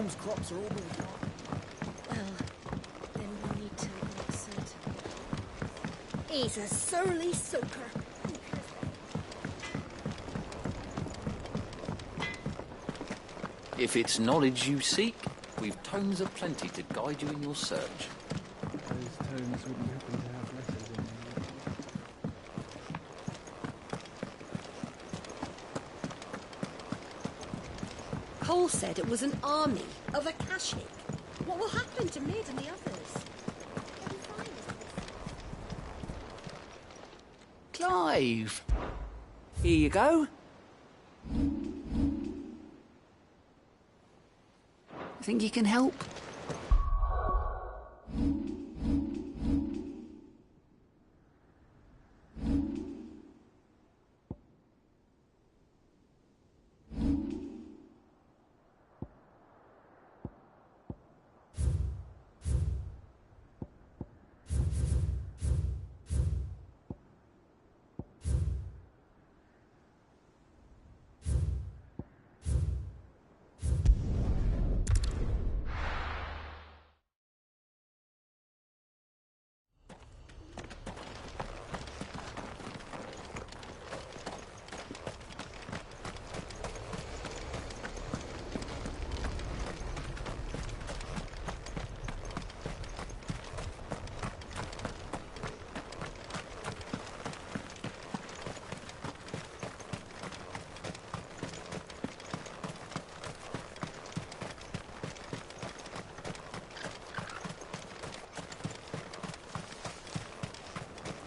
Helm's crops are all being gone. Well, then we need to make certain. He's a surly soaker. If it's knowledge you seek, we've tomes aplenty to guide you in your search. Those tomes wouldn't happen to have letters in them. Cole said it was an army of Akashic. What will happen to Mid and the others? Clive! Here you go. Think you can help?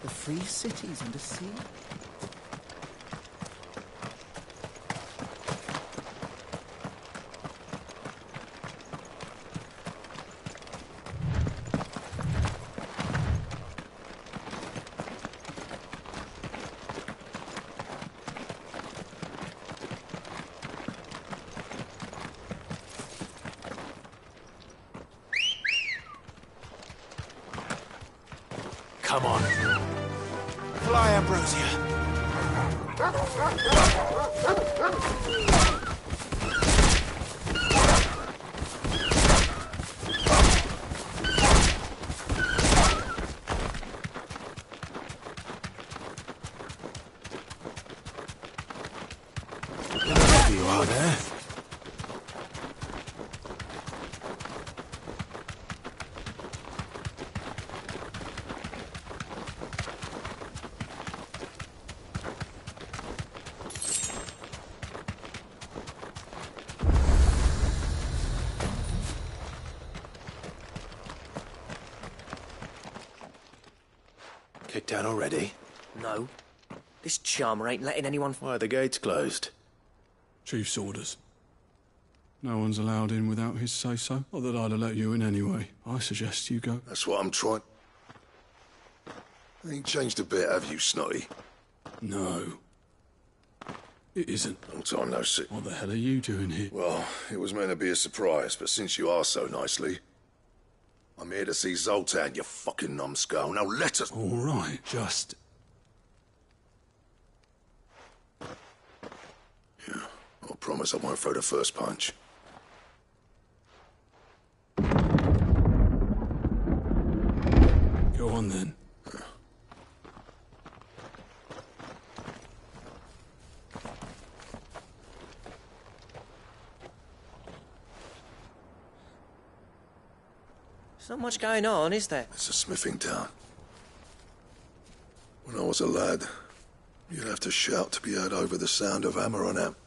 The free cities and the sea. Come on. Fly, Ambrosia. There you are there. Kicked out already? No. This charmer ain't letting anyone... Why are the gates closed? Chief's orders. No one's allowed in without his say-so. Not that I'd have let you in anyway. I suggest you go. That's what I'm trying... Ain't changed a bit, have you, Snotty? No. It isn't. Long time no see. What the hell are you doing here? Well, it was meant to be a surprise, but since you asked so nicely... I'm here to see Zoltan, you fucking numbskull. Now let us... All right, just... Yeah, I promise I won't throw the first punch. Go on then. There's not much going on, is there? It's a smithing town. When I was a lad, you'd have to shout to be heard over the sound of hammer on amp.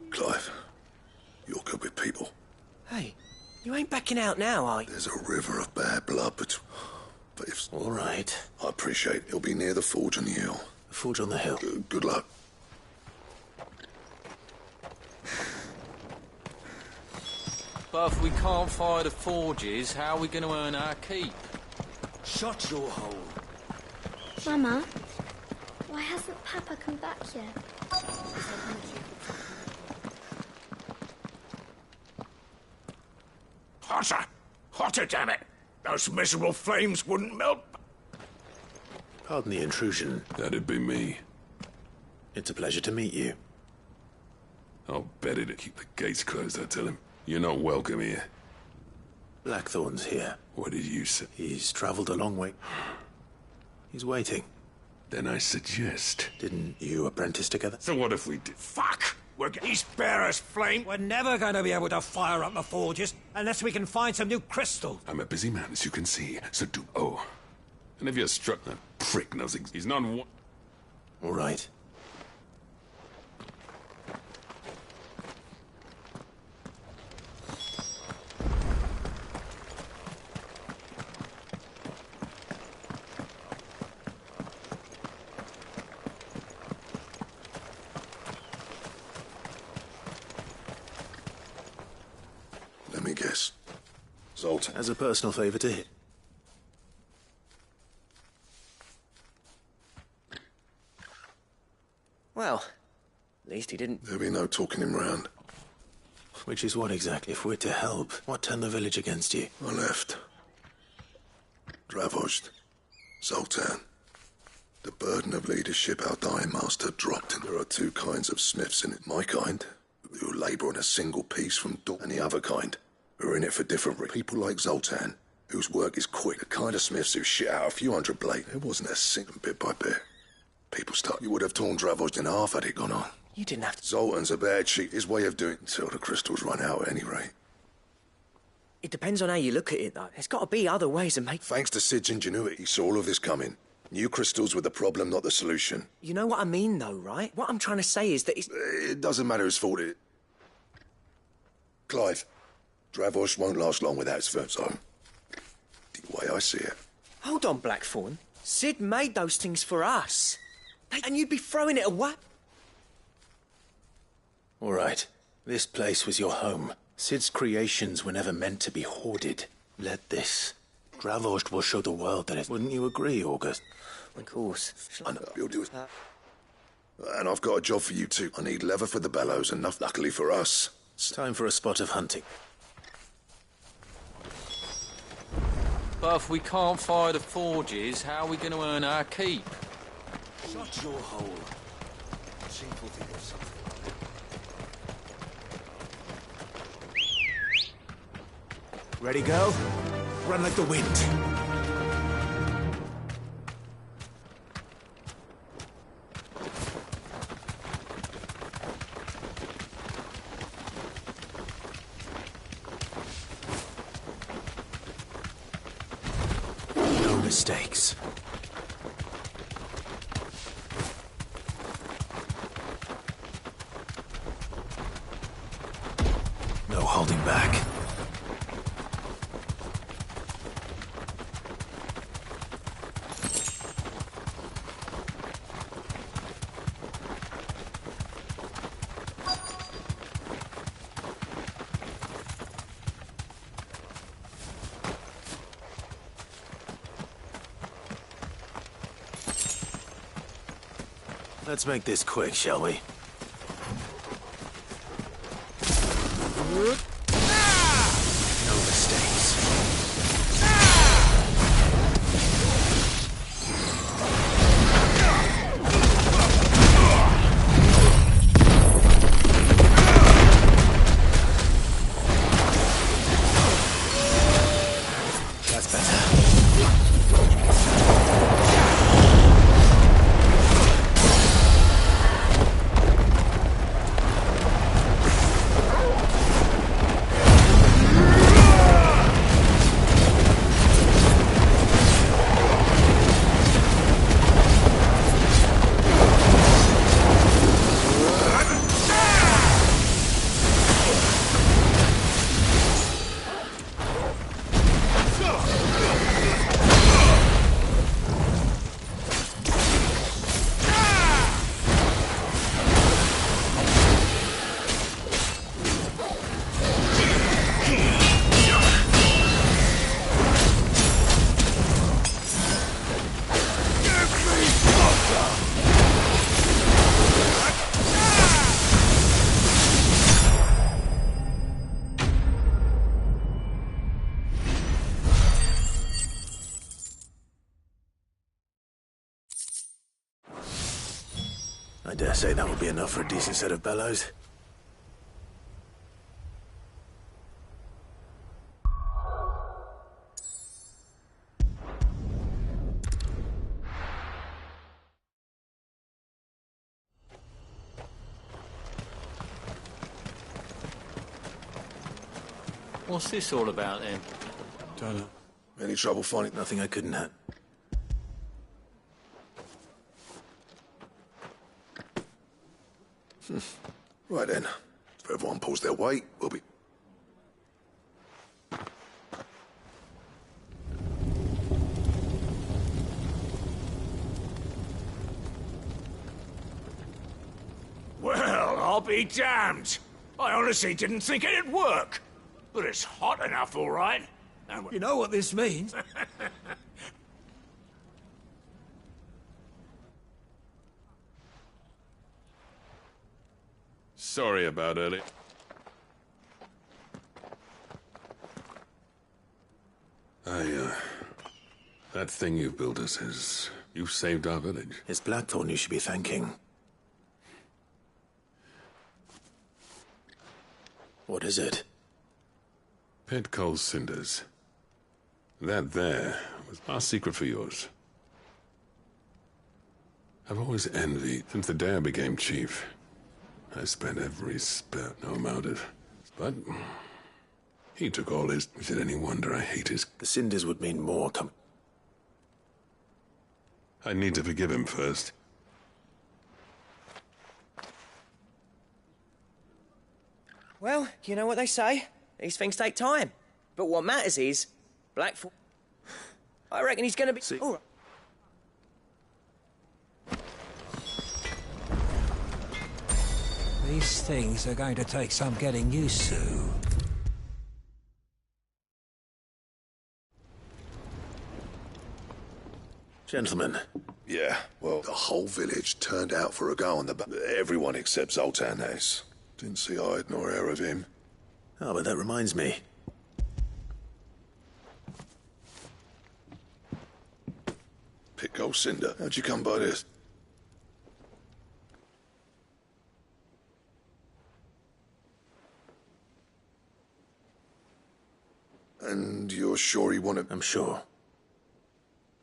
Clive, you're good with people. Hey, you ain't backing out now, are you? There's a river of bad blood, but if... All right. I appreciate it'll be near the forge on the hill. The forge on the hill. Good luck. But if we can't fire the forges, how are we going to earn our keep? Shut your hole. Mama, why hasn't Papa come back yet? Hotter! Hotter, damn it! Those miserable flames wouldn't melt. Pardon the intrusion. That'd be me. It's a pleasure to meet you. I'll bet it'd keep the gates closed, I tell him. You're not welcome here. Blackthorn's here. What did you say? He's travelled a long way. He's waiting. Then I suggest... Didn't you apprentice together? So what if we did? Fuck! He's bare as flame. We're never going to be able to fire up the forges unless we can find some new crystal. I'm a busy man, as you can see, so do... Oh. And if you're struck, that prick knows he's not one... All right. Let me guess. Zoltan. As a personal favour to hit. Well, at least he didn't. There'll be no talking him round. Which is what exactly? If we're to help, what turned the village against you? I left. Dravost. Zoltan. The burden of leadership our dying master dropped, and there are two kinds of smiths in it. My kind, who labour on a single piece from dawn, and the other kind, who are in it for different reasons. People like Zoltan, whose work is quick, the kind of smiths who shit out a few hundred blades. There wasn't a single bit by bit. People start. You would have torn Dravost in half had it gone on. You didn't have to. Zoltan's a bad cheat. His way of doing it until the crystals run out at any rate. It depends on how you look at it, though. There's got to be other ways of making... Thanks to Sid's ingenuity, he saw all of this coming. New crystals were the problem, not the solution. You know what I mean, though, right? What I'm trying to say is that it's... It doesn't matter whose fault it is. Clive, Dravost won't last long without his first home. The way I see it. Hold on, Blackthorn. Sid made those things for us. And you'd be throwing it away. All right. This place was your home. Sid's creations were never meant to be hoarded. Let this. Dravost will show the world that it... Wouldn't you agree, August? Of course. I know, you'll do it. And I've got a job for you too. I need leather for the bellows, enough luckily for us. It's time for a spot of hunting. But if we can't fire the forges, how are we going to earn our keep? Shut your hole. See if we'll think of something. Ready, go? Run like the wind. No mistakes. No holding back. Let's make this quick, shall we? No mistakes. That's better. I dare say that will be enough for a decent set of bellows. What's this all about, then? Don't know. Any trouble finding? Nothing I couldn't have. Right then. If everyone pulls their weight, we'll be... Well, I'll be damned. I honestly didn't think it'd work. But it's hot enough, all right. And you know what this means? Sorry about earlier. That thing you built us is... You've saved our village. It's Blackthorn you should be thanking. What is it? Pit coal cinders. That there was our secret for yours. I've always envied, since the day I became chief. I spent every spare no amount of... But... he took all his... Is it any wonder I hate his... The cinders would mean more I need to forgive him first. Well, you know what they say. These things take time. But what matters is... Blackthorn... I reckon he's gonna be... See. All right. These things are going to take some getting used to. Gentlemen. Yeah, well, the whole village turned out for a go on the... Everyone except Zoltan has. Didn't see hide nor hair of him. Oh, but that reminds me. Pit gold cinder. How'd you come by this? And you're sure he wanted... I'm sure.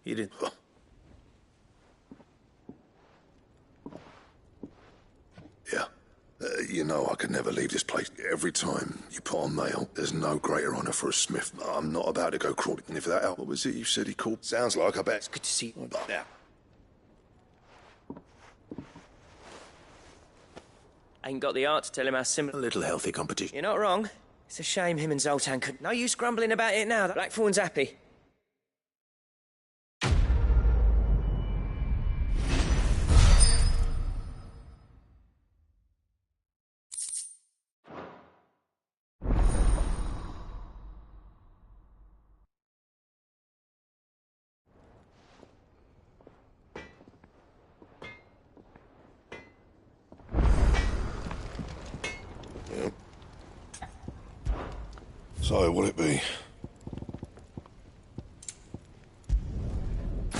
He did. Huh. Yeah. You know I could never leave this place. Every time you put on mail, there's no greater honour for a smith. I'm not about to go crawling. And if that out, what was it you said he called? Sounds like I bet. It's good to see you. Yeah. Ain't got the art to tell him how A similar... little healthy competition. You're not wrong. It's a shame him and Zoltan could... No use grumbling about it now. Blackthorn's happy. Yep. So, what'll it be?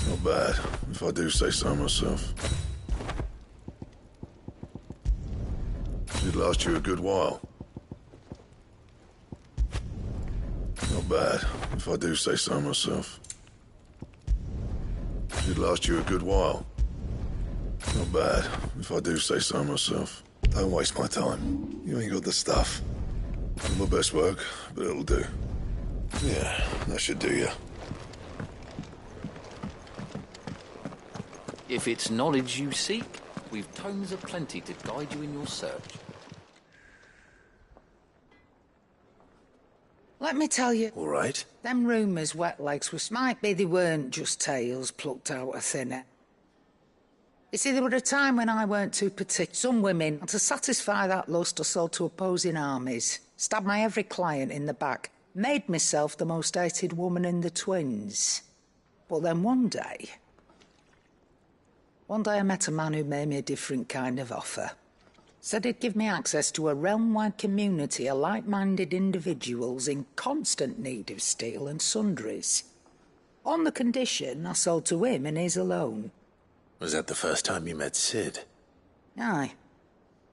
Not bad, if I do say so myself. It'd last you a good while. Not bad, if I do say so myself. It'd last you a good while. Not bad, if I do say so myself. Don't waste my time. You ain't got the stuff. Not my best work, but it'll do. Yeah, that should do you. If it's knowledge you seek, we've tomes aplenty to guide you in your search. Let me tell you, All right. them rumours wet legs was might be they weren't just tales plucked out of thin air. You see, there were a time when I weren't too particular. Some women, to satisfy that lust, I sold to opposing armies, stabbed my every client in the back, made myself the most hated woman in the twins. But then one day I met a man who made me a different kind of offer. Said he'd give me access to a realm-wide community of like-minded individuals in constant need of steel and sundries. On the condition I sold to him and his alone. Was that the first time you met Sid? Aye.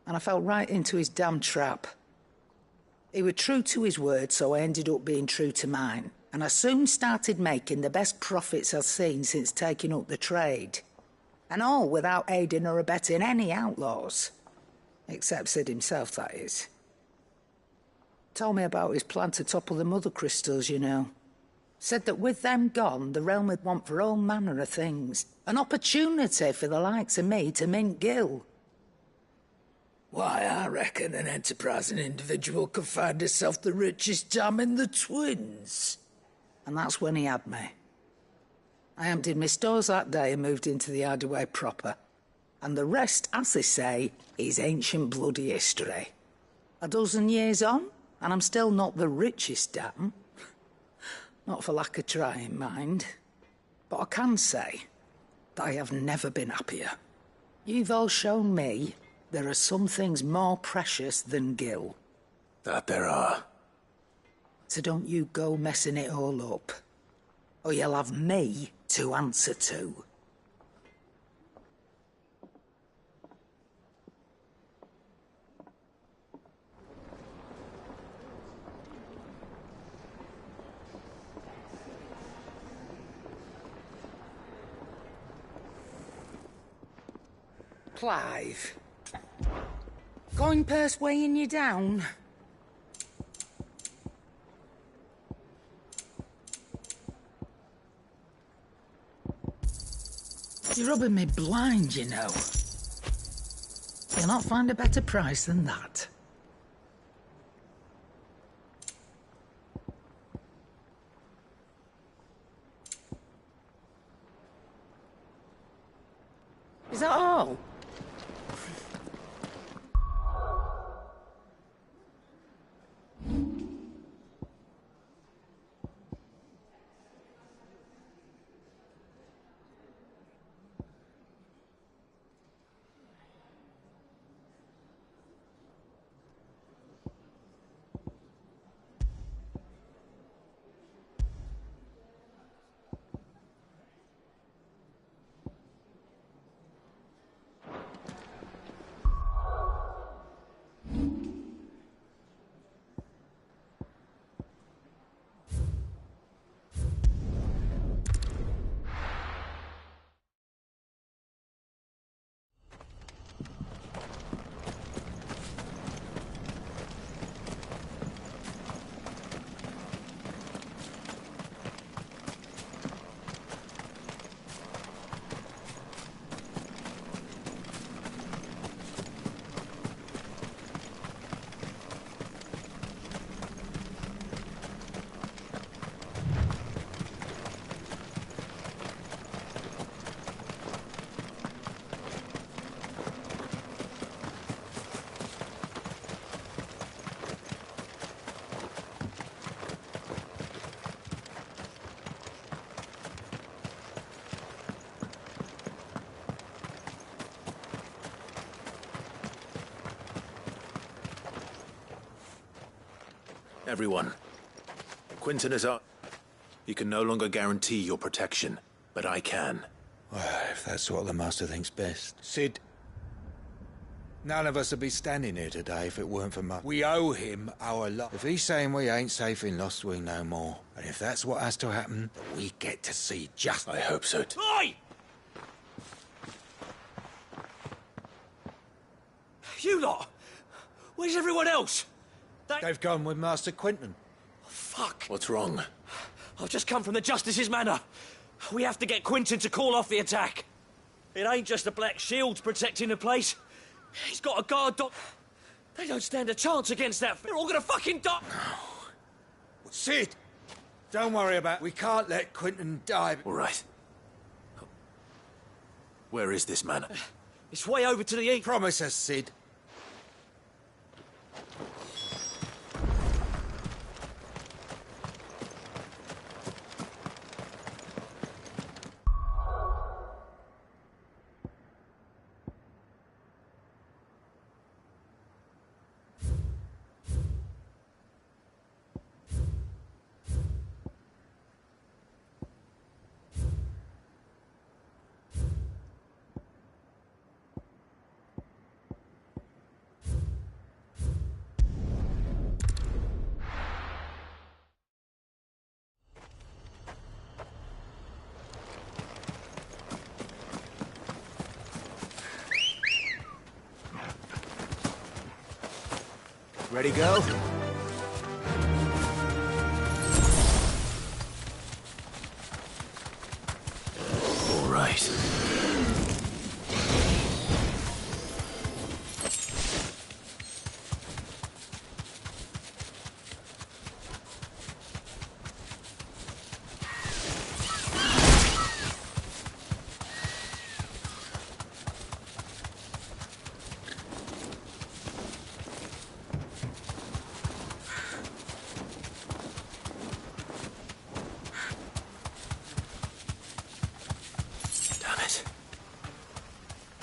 And I fell right into his damn trap. He was true to his word, so I ended up being true to mine. And I soon started making the best profits I've seen since taking up the trade. And all without aiding or abetting any outlaws. Except Sid himself, that is. Told me about his plan to topple the mother crystals, you know. Said that with them gone, the realm would want for all manner of things. An opportunity for the likes of me to mint Gil. Why, I reckon an enterprising individual could find himself the richest dam in the Twins. And that's when he had me. I emptied my stores that day and moved into the hideaway proper. And the rest, as they say, is ancient bloody history. A dozen years on, and I'm still not the richest dam. Not for lack of trying, mind. But I can say that I have never been happier. You've all shown me there are some things more precious than Gil. That there are. So don't you go messing it all up. Or you'll have me to answer to. Clive. Going purse weighing you down? You're rubbing me blind, you know. You'll not find a better price than that. Is that all? Everyone. Quinton is up. He can no longer guarantee your protection, but I can. Well, if that's what the Master thinks best. Sid, none of us would be standing here today if it weren't for Mutt. We owe him our life. If he's saying we ain't safe in Lost Wing no more, and if that's what has to happen, we get to see justice. I hope so too. Oi! You lot! Where's everyone else? They've gone with Master Quinton. Fuck! What's wrong? I've just come from the Justice's manor. We have to get Quinton to call off the attack. It ain't just the Black Shields protecting the place. He's got a guard dog. They don't stand a chance against that. They're all gonna fucking die. Sid! Don't worry about it. We can't let Quinton die. All right. Where is this manor? It's way over to the east. Promise us, Sid. Ready, go?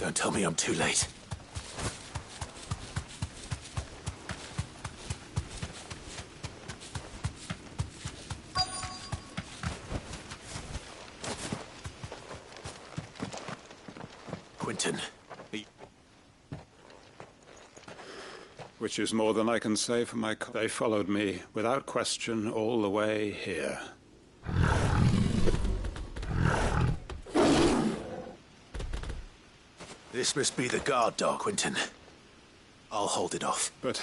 Don't tell me I'm too late. Quentin. Which is more than I can say for my... They followed me, without question, all the way here. This must be the guard dog, Quentin. I'll hold it off. But...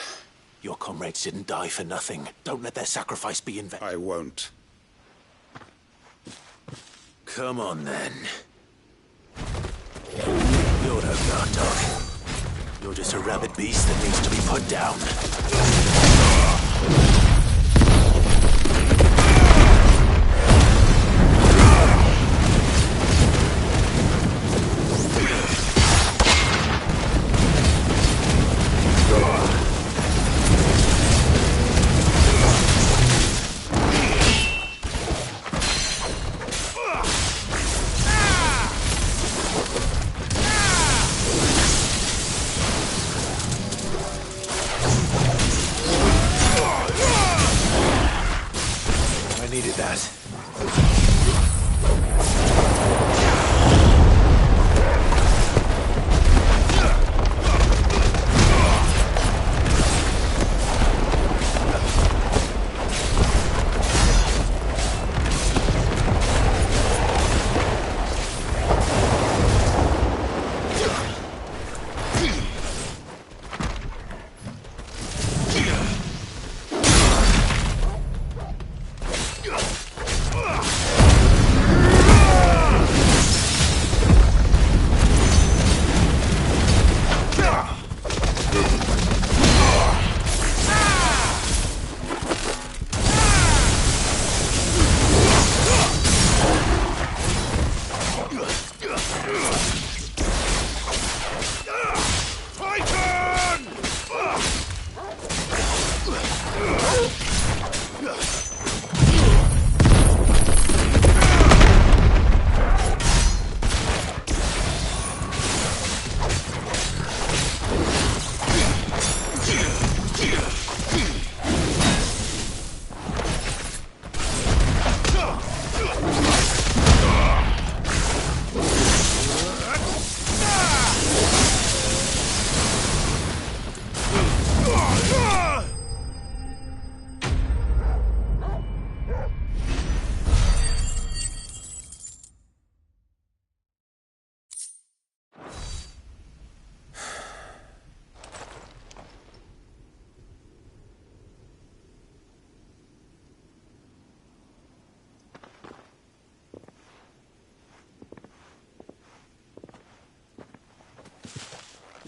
Your comrades didn't die for nothing. Don't let their sacrifice be in vain. I won't. Come on, then. You're no guard dog. You're just a rabid beast that needs to be put down. Needed that.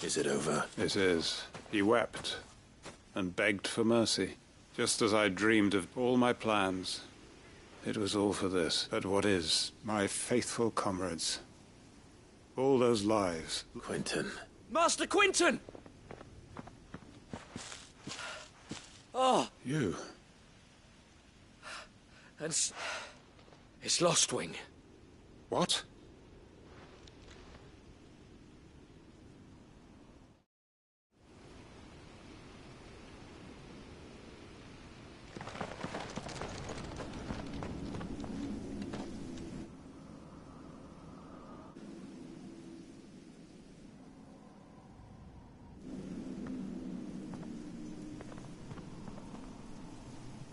Is it over? It is. He wept and begged for mercy, just as I dreamed of all my plans. It was all for this. But what is? My faithful comrades. All those lives. Quentin. Master Quentin! Oh! You. And it's Lostwing. What?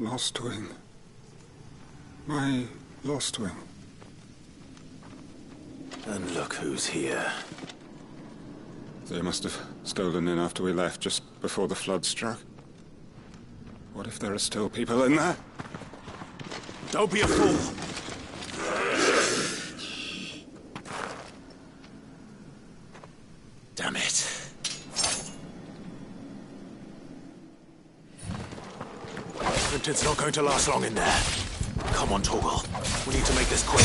Lostwing. My Lostwing. And look who's here. They must have stolen in after we left, just before the flood struck. What if there are still people in there? Don't be a fool! Damn it. Quentin's not going to last long in there. Come on, Torgal. We need to make this quick.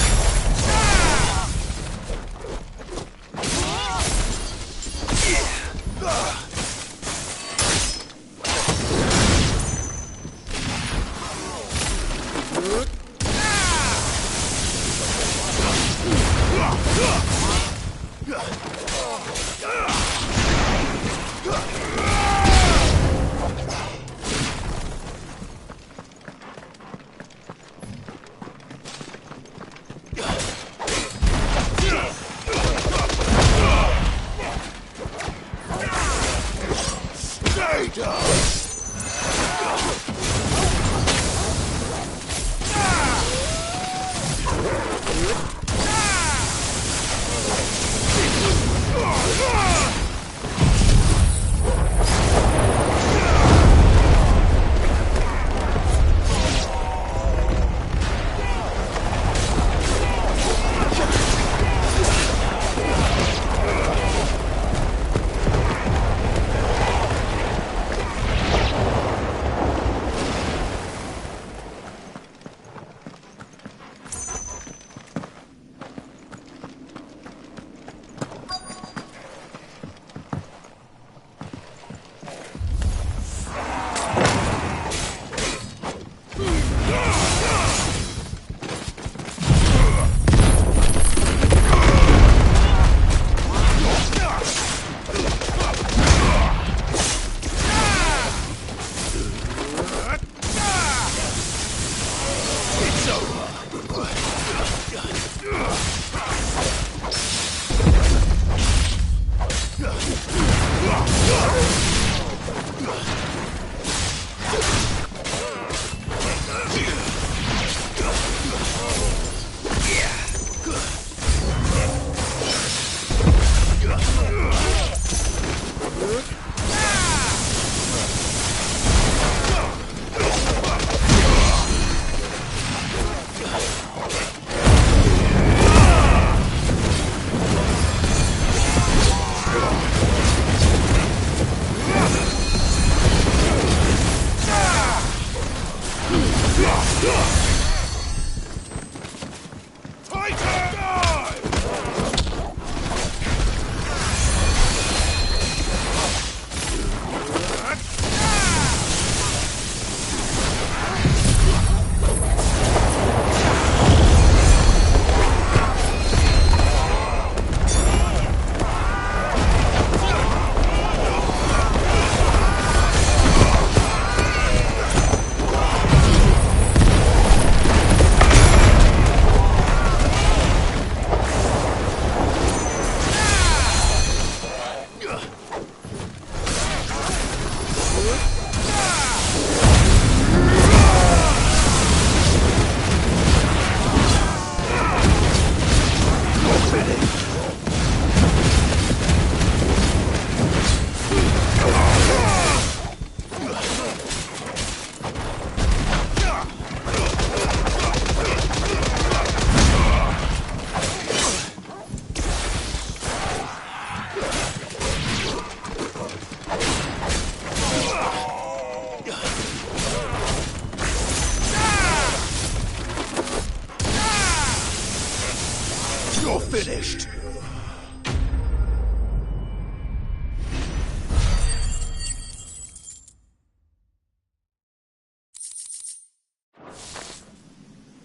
Finished.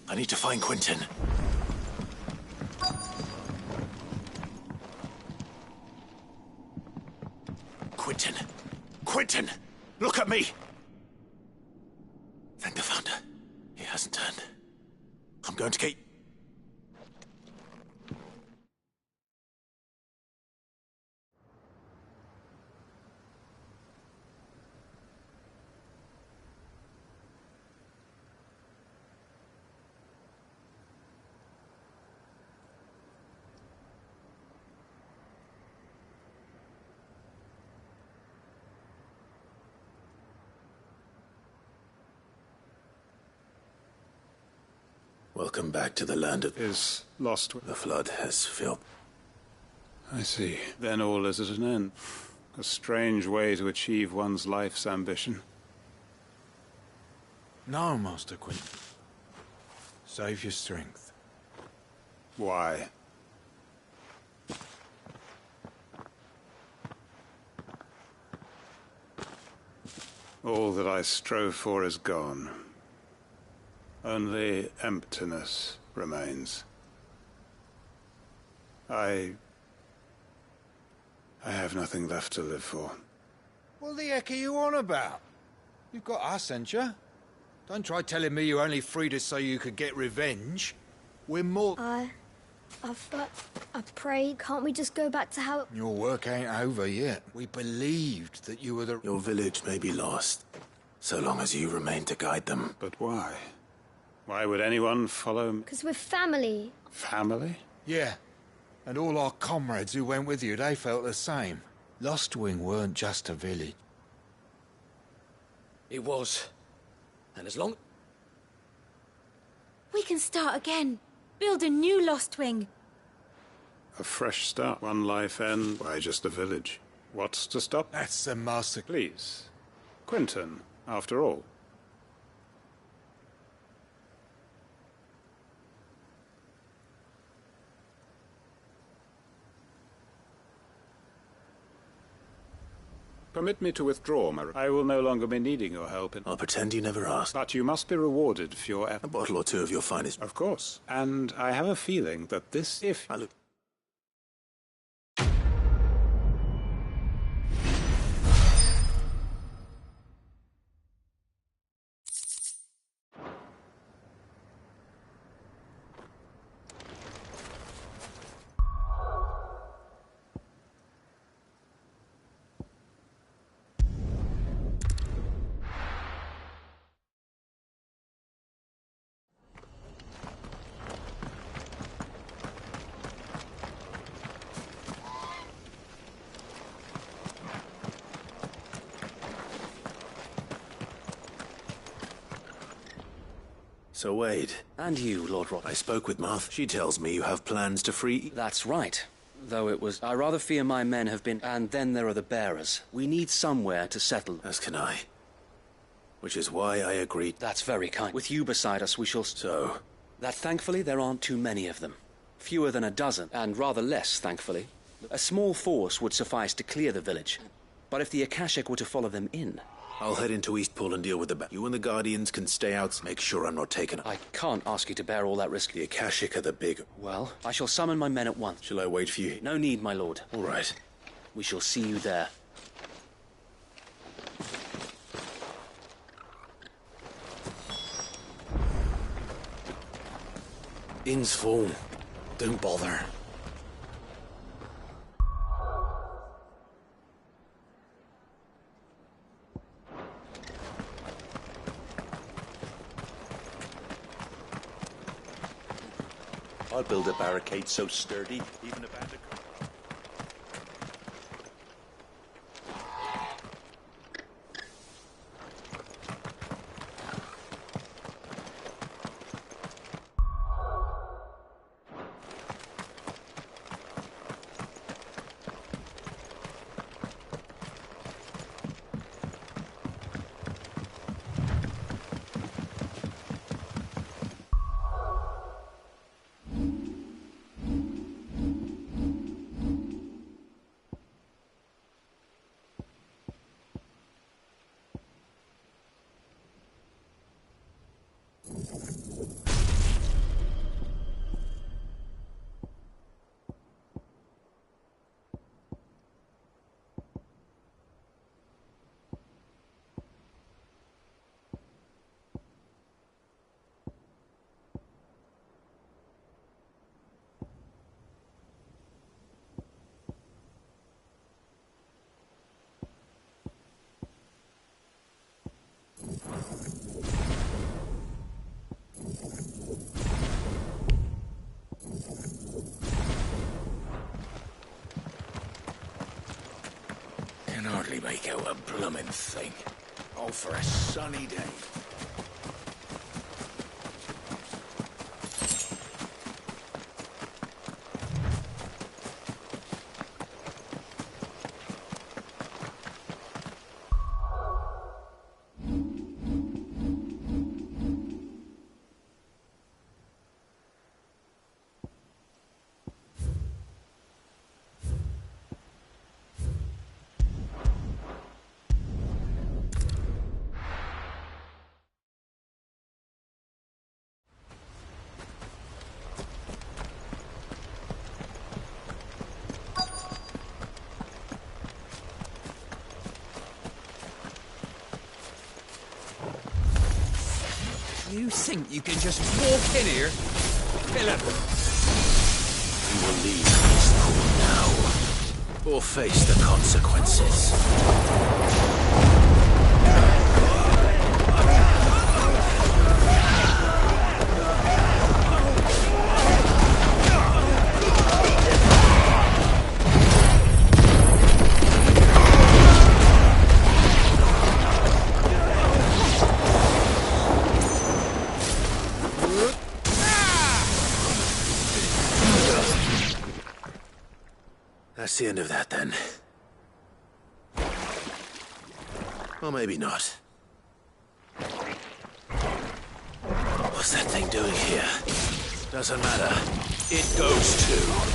I need to find Quentin. Quentin! Quentin! Look at me! Thank the Founder. He hasn't turned. I'm going to get... Welcome back to the land of... Is lost... The flood has filled... I see. Then all is at an end. A strange way to achieve one's life's ambition. No, Master Quentin. Save your strength. Why? All that I strove for is gone. Only emptiness remains. I have nothing left to live for. What the heck are you on about? You've got us, ain't you? Don't try telling me you only freed us so you could get revenge. We're more... I prayed. Can't we just go back to how... Your work ain't over yet. We believed that you were the... Your village may be lost, so long as you remain to guide them. But why? Why would anyone follow... Because we're family. Family? Yeah. And all our comrades who went with you, they felt the same. Lostwing weren't just a village. It was. And as long... We can start again. Build a new Lost Wing. A fresh start. One life end. Why just a village? What's to stop? That's the master... Please. Quentin, after all. Permit me to withdraw, I will no longer be needing your help in... I'll pretend you never asked. But you must be rewarded for your effort. A bottle or two of your finest. Of course. And I have a feeling that this, if... I look... So Wade. And you, Lord Rock. I spoke with Martha. She tells me you have plans to free... That's right. Though it was... I rather fear my men have been... And then there are the bearers. We need somewhere to settle. As can I. Which is why I agreed. That's very kind. With you beside us, we shall... So? That thankfully there aren't too many of them. Fewer than a dozen, and rather less, thankfully. A small force would suffice to clear the village. But if the Akashic were to follow them in... I'll head into Eastpool and deal with the You and the Guardians can stay out. Make sure I'm not taken. I can't ask you to bear all that risk. The Akashic are the big... Well, I shall summon my men at once. Shall I wait for you? No need, my lord. All right. We shall see you there. Inn's full. Don't bother. I'll build a barricade so sturdy, even a bandit... Can hardly make out a bloomin' thing. All for a sunny day. You think you can just walk in here? Kill him. You will leave Eastpool now, or face the consequences. That's the end of that, then. Or maybe not. What's that thing doing here? Doesn't matter. It goes too.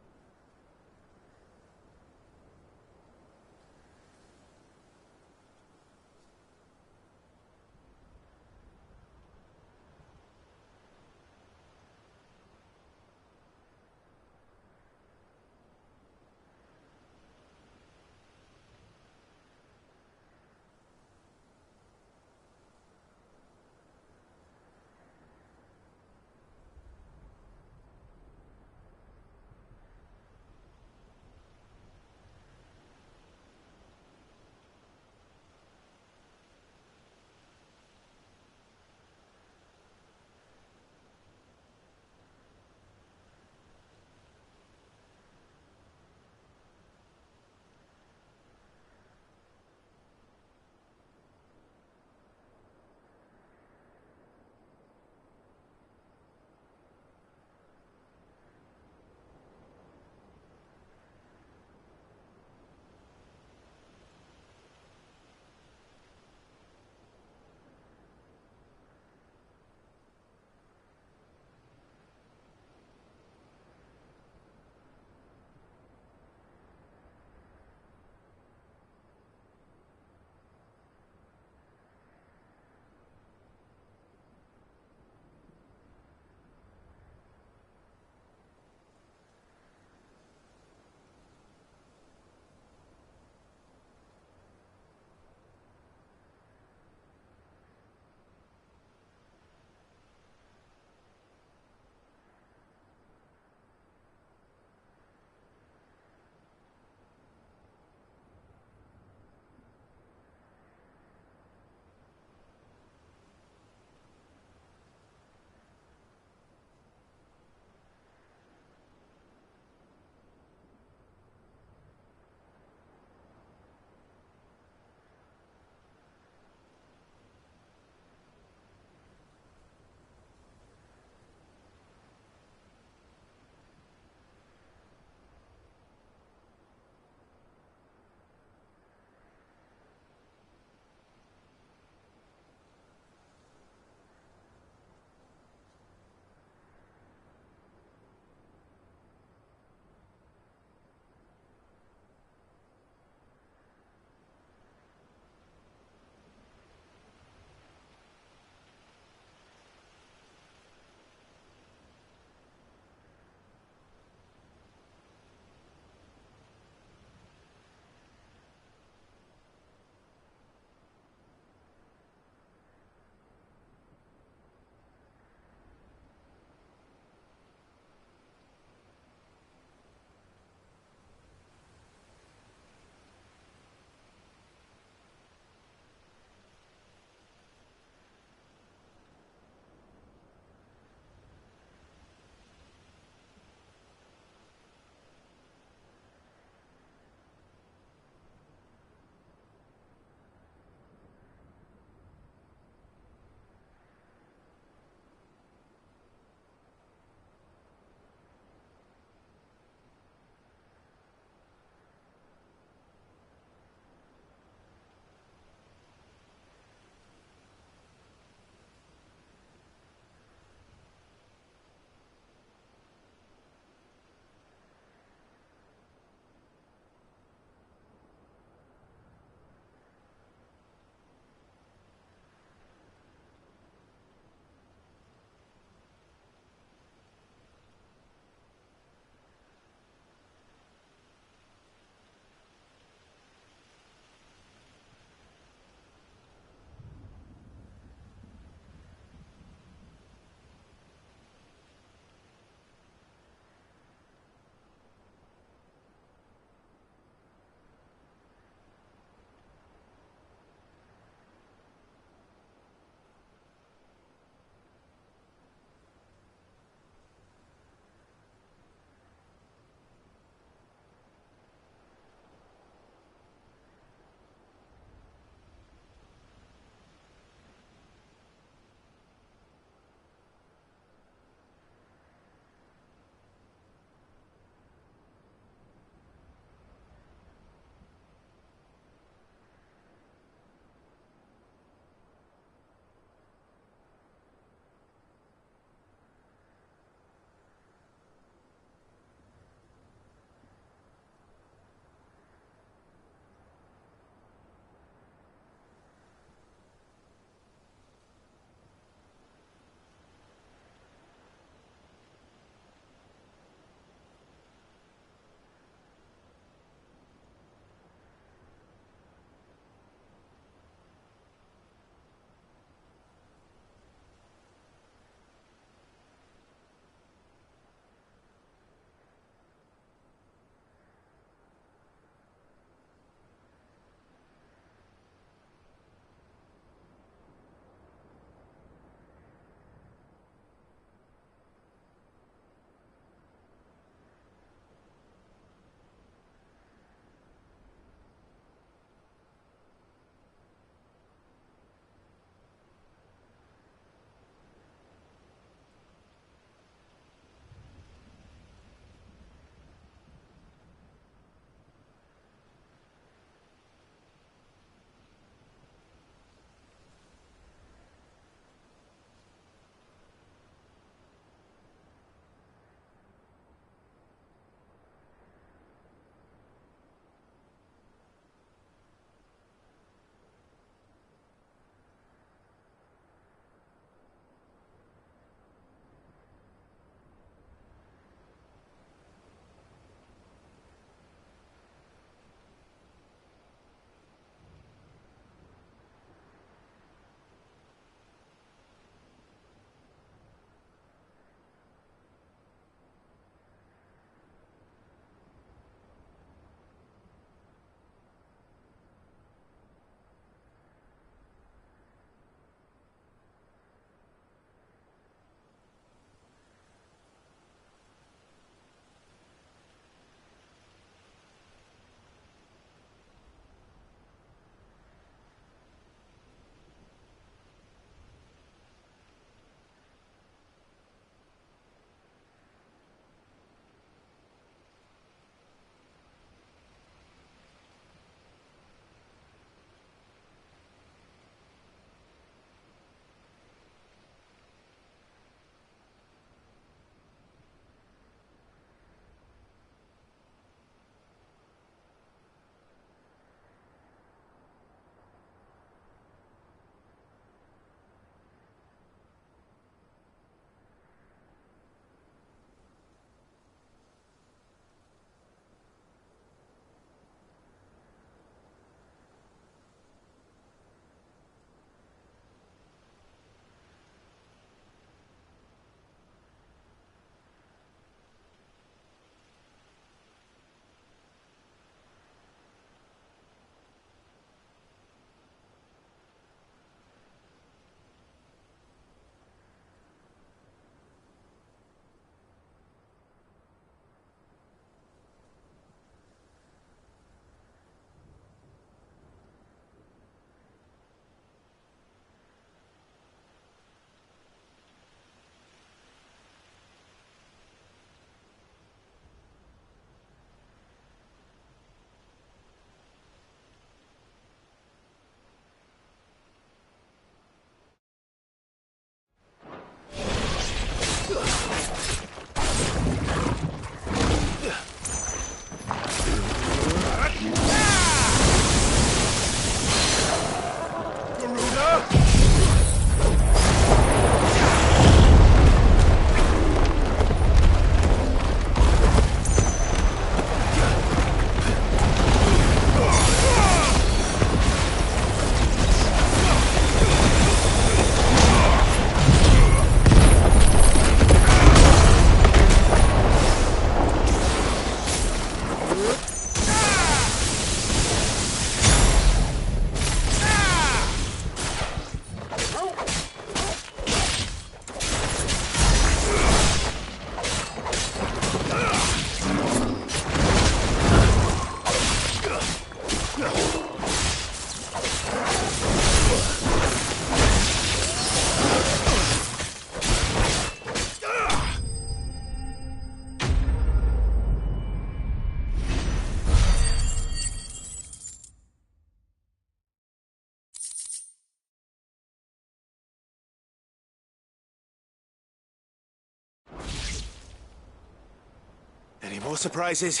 Any more surprises?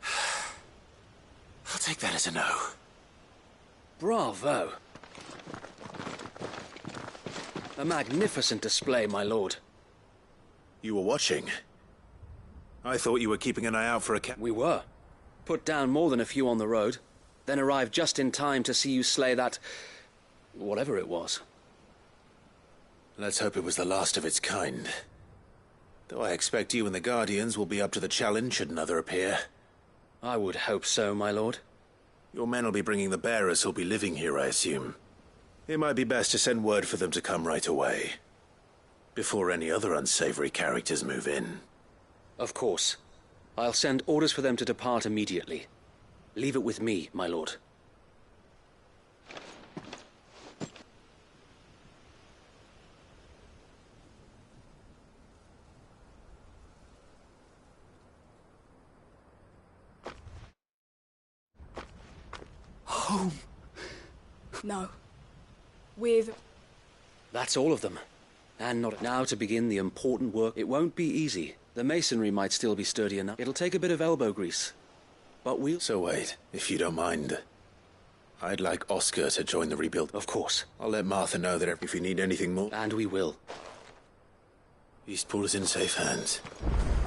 I'll take that as a no. Bravo. A magnificent display, my lord. You were watching? I thought you were keeping an eye out for a cat. We were. Put down more than a few on the road, then arrived just in time to see you slay that... whatever it was. Let's hope it was the last of its kind. Though I expect you and the Guardians will be up to the challenge should another appear. I would hope so, my lord. Your men will be bringing the bearers who'll be living here, I assume. It might be best to send word for them to come right away, before any other unsavory characters move in. Of course. I'll send orders for them to depart immediately. Leave it with me, my lord. Home. No. With... That's all of them. And not now to begin the important work. It won't be easy. The masonry might still be sturdy enough. It'll take a bit of elbow grease. But we'll... So wait, if you don't mind. I'd like Oscar to join the rebuild. Of course. I'll let Martha know that if you need anything more... And we will. Eastpool is in safe hands.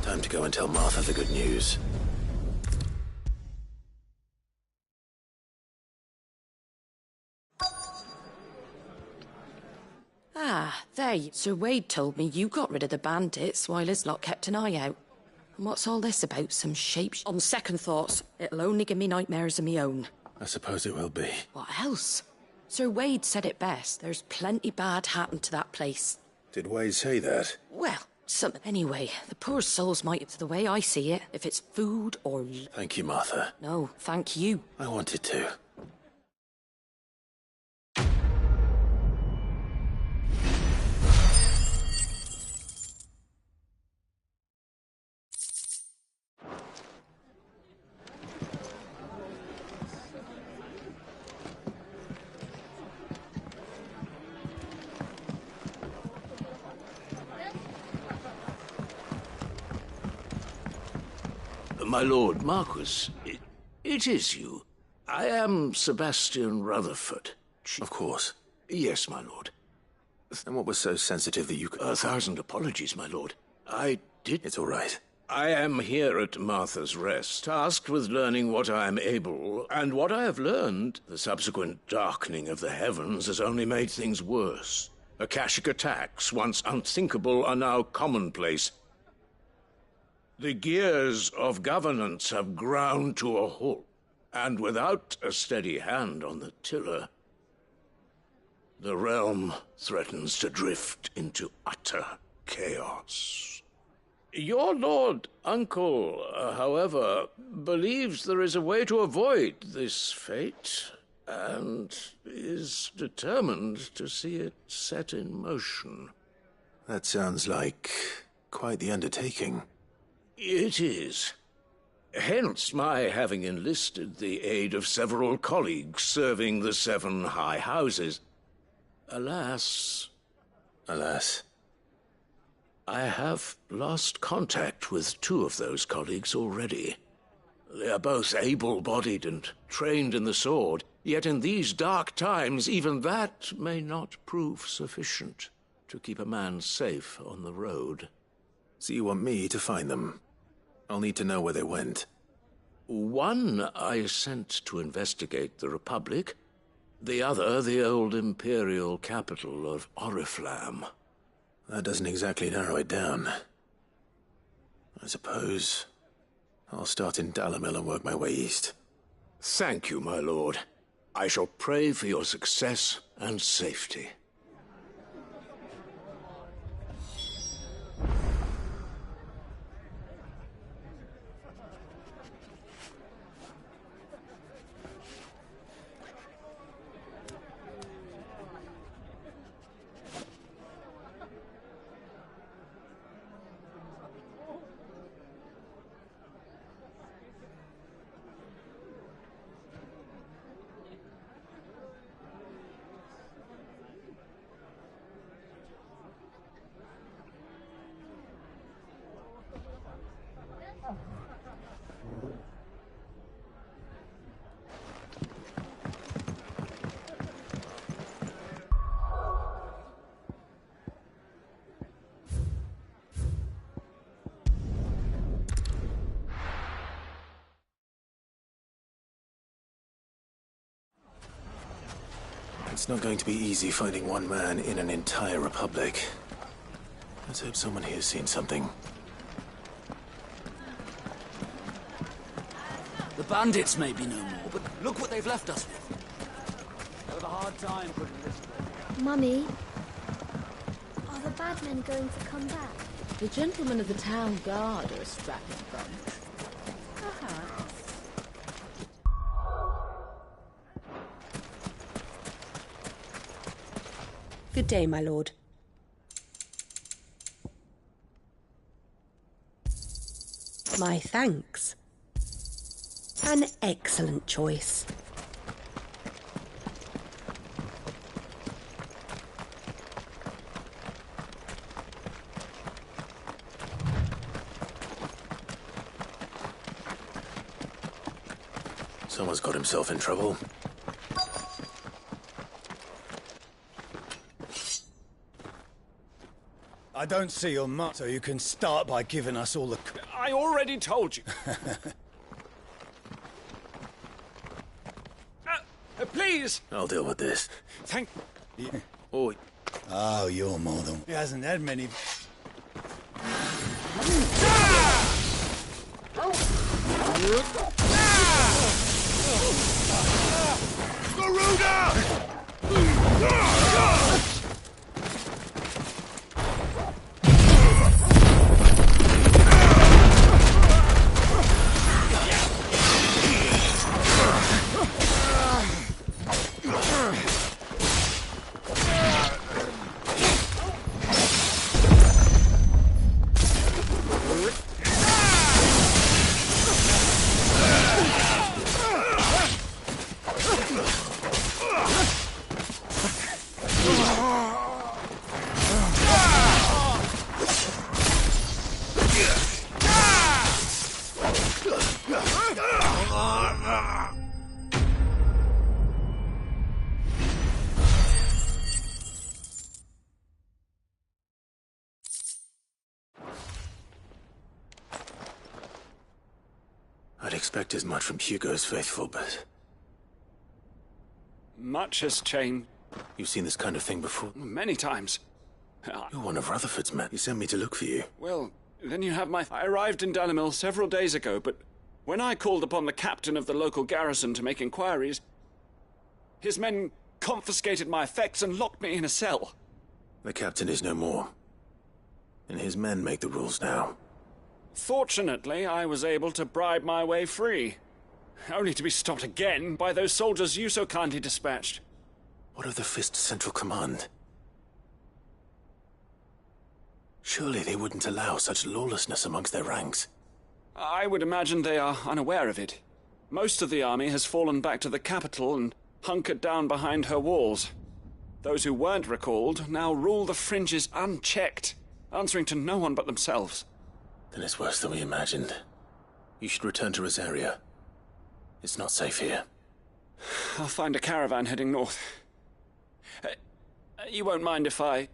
Time to go and tell Martha the good news. Ah, there you... Sir Wade told me you got rid of the bandits while his lot kept an eye out. And what's all this about? Some shape... On second thoughts, it'll only give me nightmares of me own. I suppose it will be. What else? Sir Wade said it best. There's plenty bad happened to that place. Did Wade say that? Well, some... Anyway, the poor souls might... The way I see it, if it's food or... Thank you, Martha. No, thank you. I wanted to. My Lord Marquis, it is you. I am Sebastian Rutherford. Of course. Yes, my lord. And what was so sensitive that you could... 1,000 apologies, my lord. I did... It's all right. I am here at Martha's Rest, tasked with learning what I am able, and what I have learned, the subsequent darkening of the heavens has only made things worse. Akashic attacks, once unthinkable, are now commonplace. The gears of governance have ground to a halt, and without a steady hand on the tiller, the realm threatens to drift into utter chaos. Your Lord Uncle, however, believes there is a way to avoid this fate, and is determined to see it set in motion. That sounds like quite the undertaking. It is. Hence my having enlisted the aid of several colleagues serving the 7 high houses. Alas... Alas? I have lost contact with 2 of those colleagues already. They are both able-bodied and trained in the sword, yet in these dark times even that may not prove sufficient to keep a man safe on the road. So you want me to find them? I'll need to know where they went. One I sent to investigate the Republic, the other the old imperial capital of Oriflamme. That doesn't exactly narrow it down. I suppose I'll start in Dalamil and work my way east. Thank you, my lord. I shall pray for your success and safety. It's not going to be easy finding one man in an entire republic. Let's hope someone here's seen something. The bandits may be no more, but look what they've left us with. They'll have a hard time putting this away. Mummy, are the bad men going to come back? The gentlemen of the town guard are a strapping bunch. Good day, my lord. My thanks. An excellent choice. Someone's got himself in trouble. I don't see your mark, so you can start by giving us all the... I already told you. Please! I'll deal with this. Thank... Oh. Oh, you're more than... He hasn't had many... I'd expect as much from Hugo's faithful, but... Much has changed. You've seen this kind of thing before? Many times. You're one of Rutherford's men. He sent me to look for you. Well, then you have my... I arrived in Dalimil several days ago, but when I called upon the captain of the local garrison to make inquiries, his men confiscated my effects and locked me in a cell. The captain is no more. And his men make the rules now. Fortunately, I was able to bribe my way free. Only to be stopped again by those soldiers you so kindly dispatched. What of the Fist Central Command? Surely they wouldn't allow such lawlessness amongst their ranks. I would imagine they are unaware of it. Most of the army has fallen back to the capital and hunkered down behind her walls. Those who weren't recalled now rule the fringes unchecked, answering to no one but themselves. Then it's worse than we imagined. You should return to Rosaria. It's not safe here. I'll find a caravan heading north. You won't mind if I...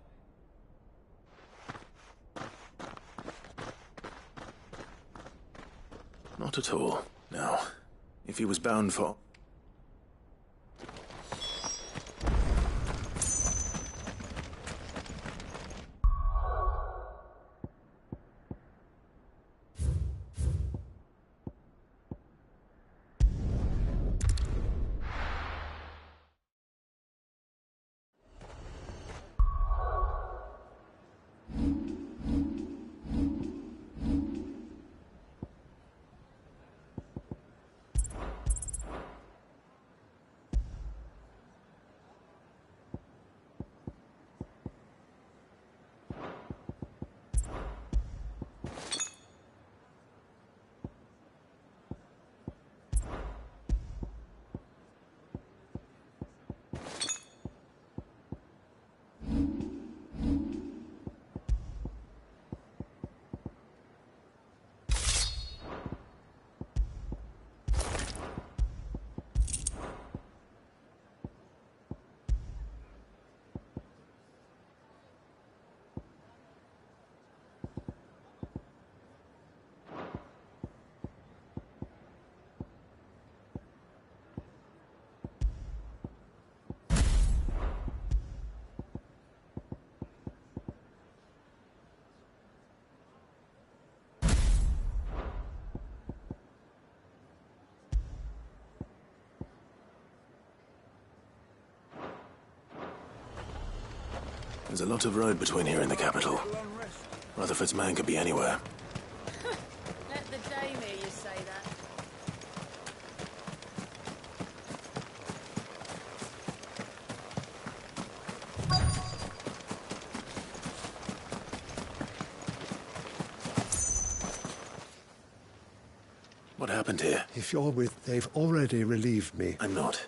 Not at all. Now, if he was bound for... There's a lot of road between here and the capital. Rutherford's man could be anywhere. Let the dame hear you say that. What happened here? If you're with... They've already relieved me. I'm not.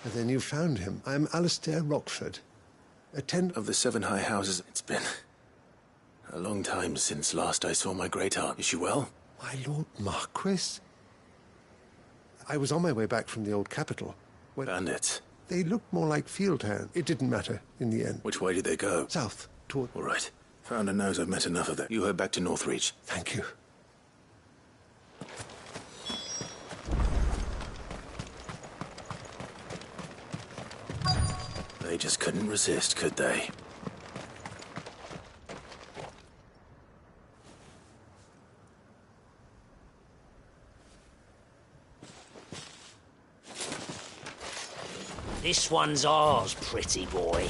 And then you found him. I'm Alistair Rockford. Of the 7 high houses, it's been a long time since last I saw my great aunt. Is she well? My Lord Marquis? I was on my way back from the old capital. When Bandits. They looked more like field hands. It didn't matter in the end. Which way did they go? South, toward... All right. Founder knows I've met enough of them. You head back to Northreach. Thank you. They just couldn't resist, could they? This one's ours, pretty boy.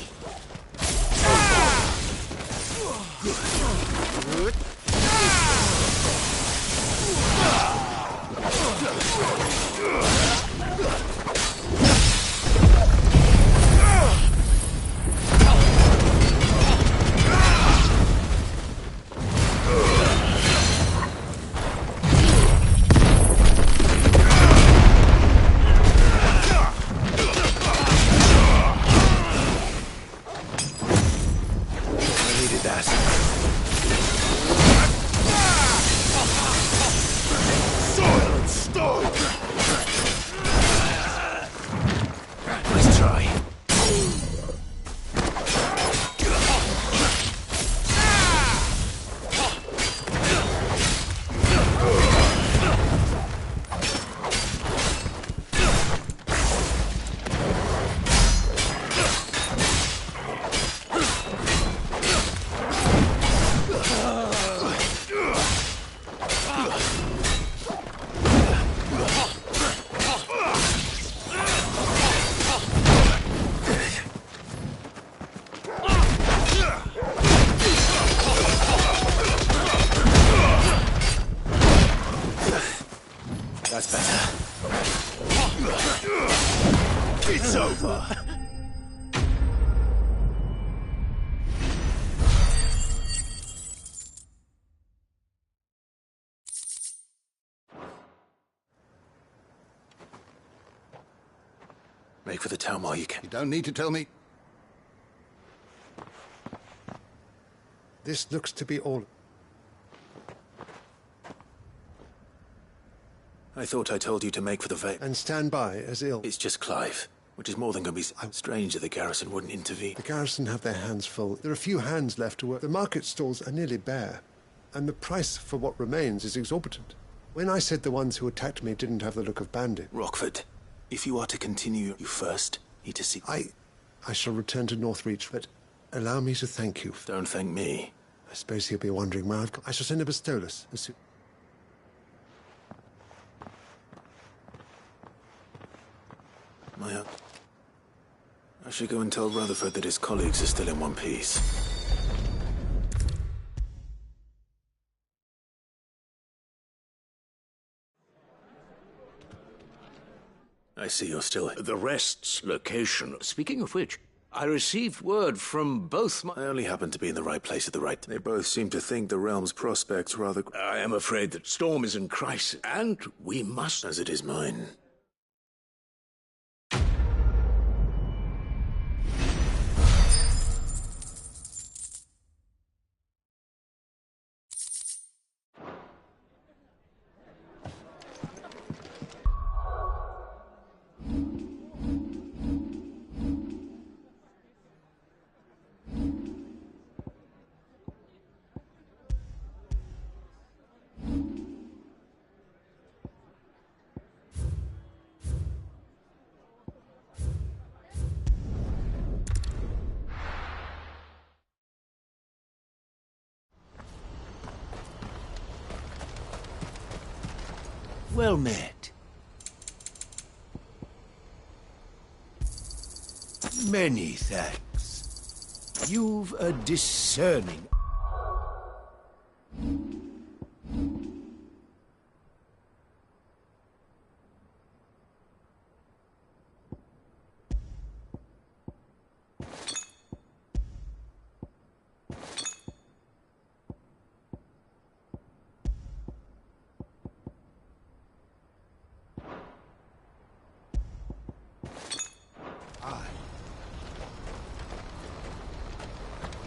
That's better. It's over. Make for the town while you can. You don't need to tell me. This looks to be all... I thought I told you to make for the veil. And stand by as ill. It's just Clive, which is more than going to be strange that the garrison wouldn't intervene. The garrison have their hands full. There are few hands left to work. The market stalls are nearly bare, and the price for what remains is exorbitant. When I said the ones who attacked me didn't have the look of bandit... Rockford, if you are to continue, you first need to see... I shall return to Northreach, but allow me to thank you. Don't thank me. I suppose he'll be wondering where I've gone. I shall send a Bistolus as soon... I should go and tell Rutherford that his colleagues are still in one piece. I see you're still here. The rest's location. Speaking of which, I received word from both my... I only happened to be in the right place at the right time. They both seem to think the realm's prospects rather... I am afraid that Storm is in crisis, and we must... As it is mine. Well met. Many thanks. You've a discerning...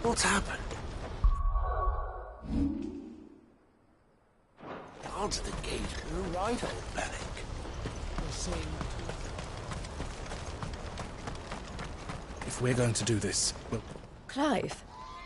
What's happened? Answer the gate. You're right, old Bellic. If we're going to do this, we'll... Clive,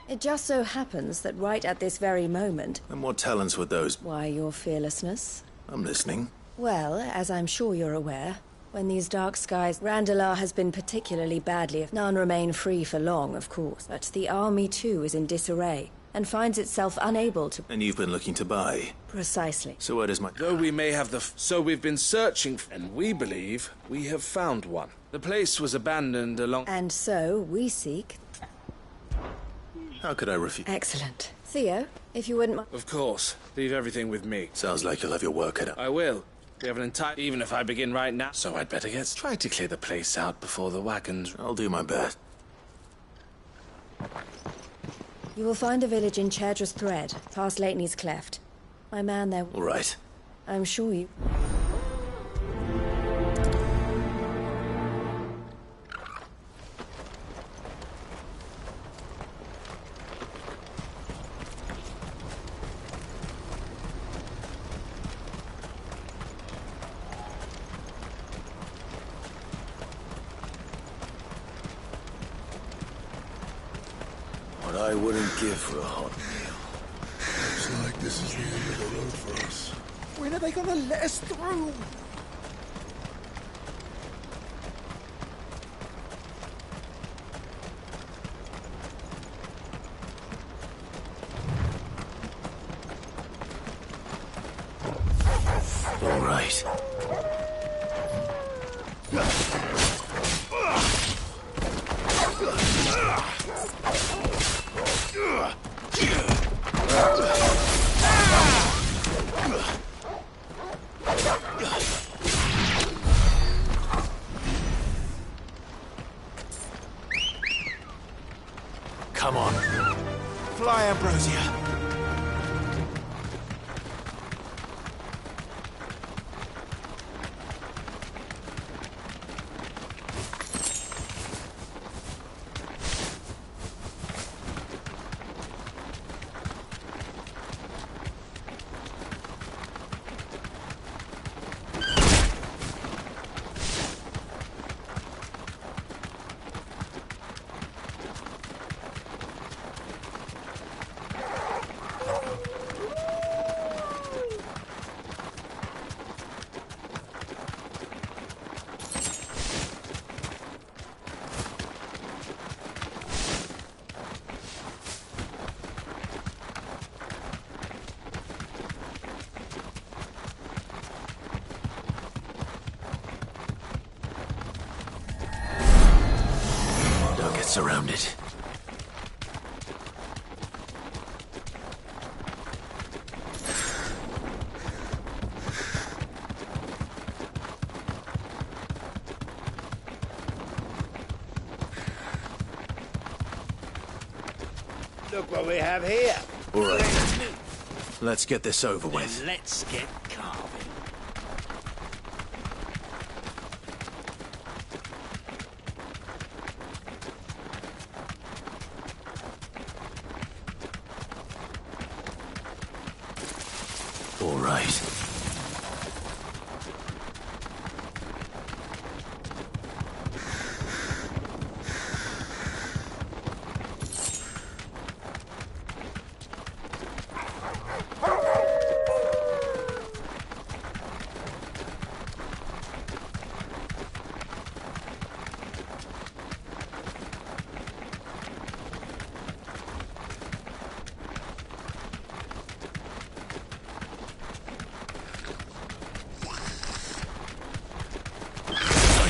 it just so happens that right at this very moment... And what talents would those... Why, your fearlessness. I'm listening. Well, as I'm sure you're aware, when these dark skies... Randalar has been particularly badly... None remain free for long, of course. But the army, too, is in disarray, and finds itself unable to... And you've been looking to buy. Precisely. So where does my... Though we may have the... So we've been searching, and we believe we have found one. The place was abandoned along... And so, we seek... How could I refuse? Excellent. Theo, if you wouldn't mind... Of course. Leave everything with me. Sounds like you'll have your work cut out. I will. We have an entire... Even if I begin right now... So I'd better get... Try to clear the place out before the wagons... I'll do my best. You will find a village in Chedra's Thread, past Lateney's Cleft. My man there... All right. I'm sure you... What I wouldn't give for a hot meal. Looks like this is the end of the road for us. When are they gonna let us through? All right. Come on. Fly, Ambrosia. Surrounded. Look what we have here. All right. Let's get this over with. Let's get carving. All right.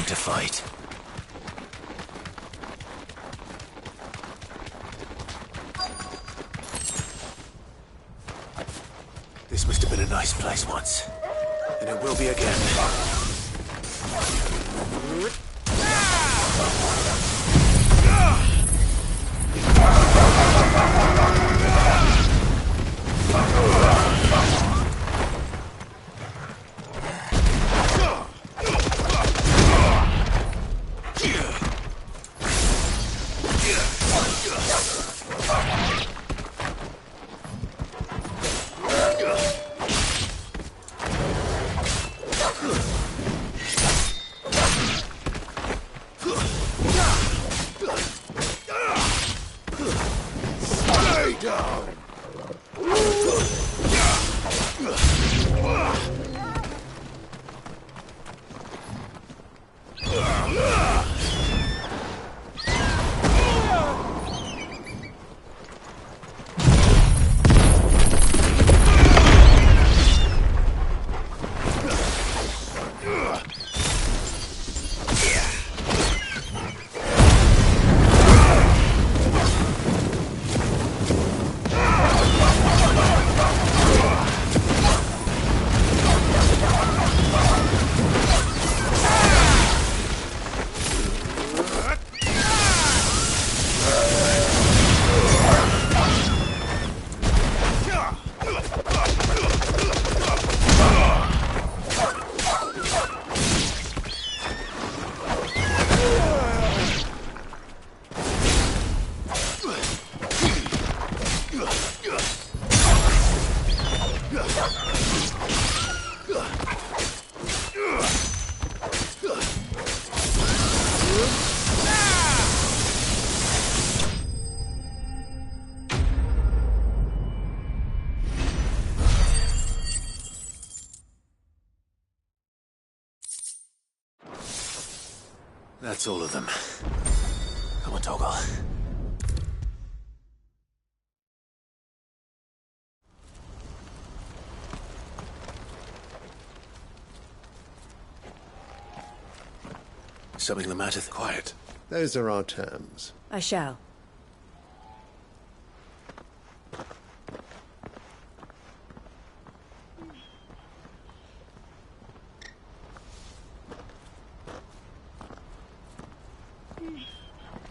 To fight. This must have been a nice place once. And it will be again. That's all of them. Come on, Toggle. Something the matter? Quiet. Those are our terms. I shall.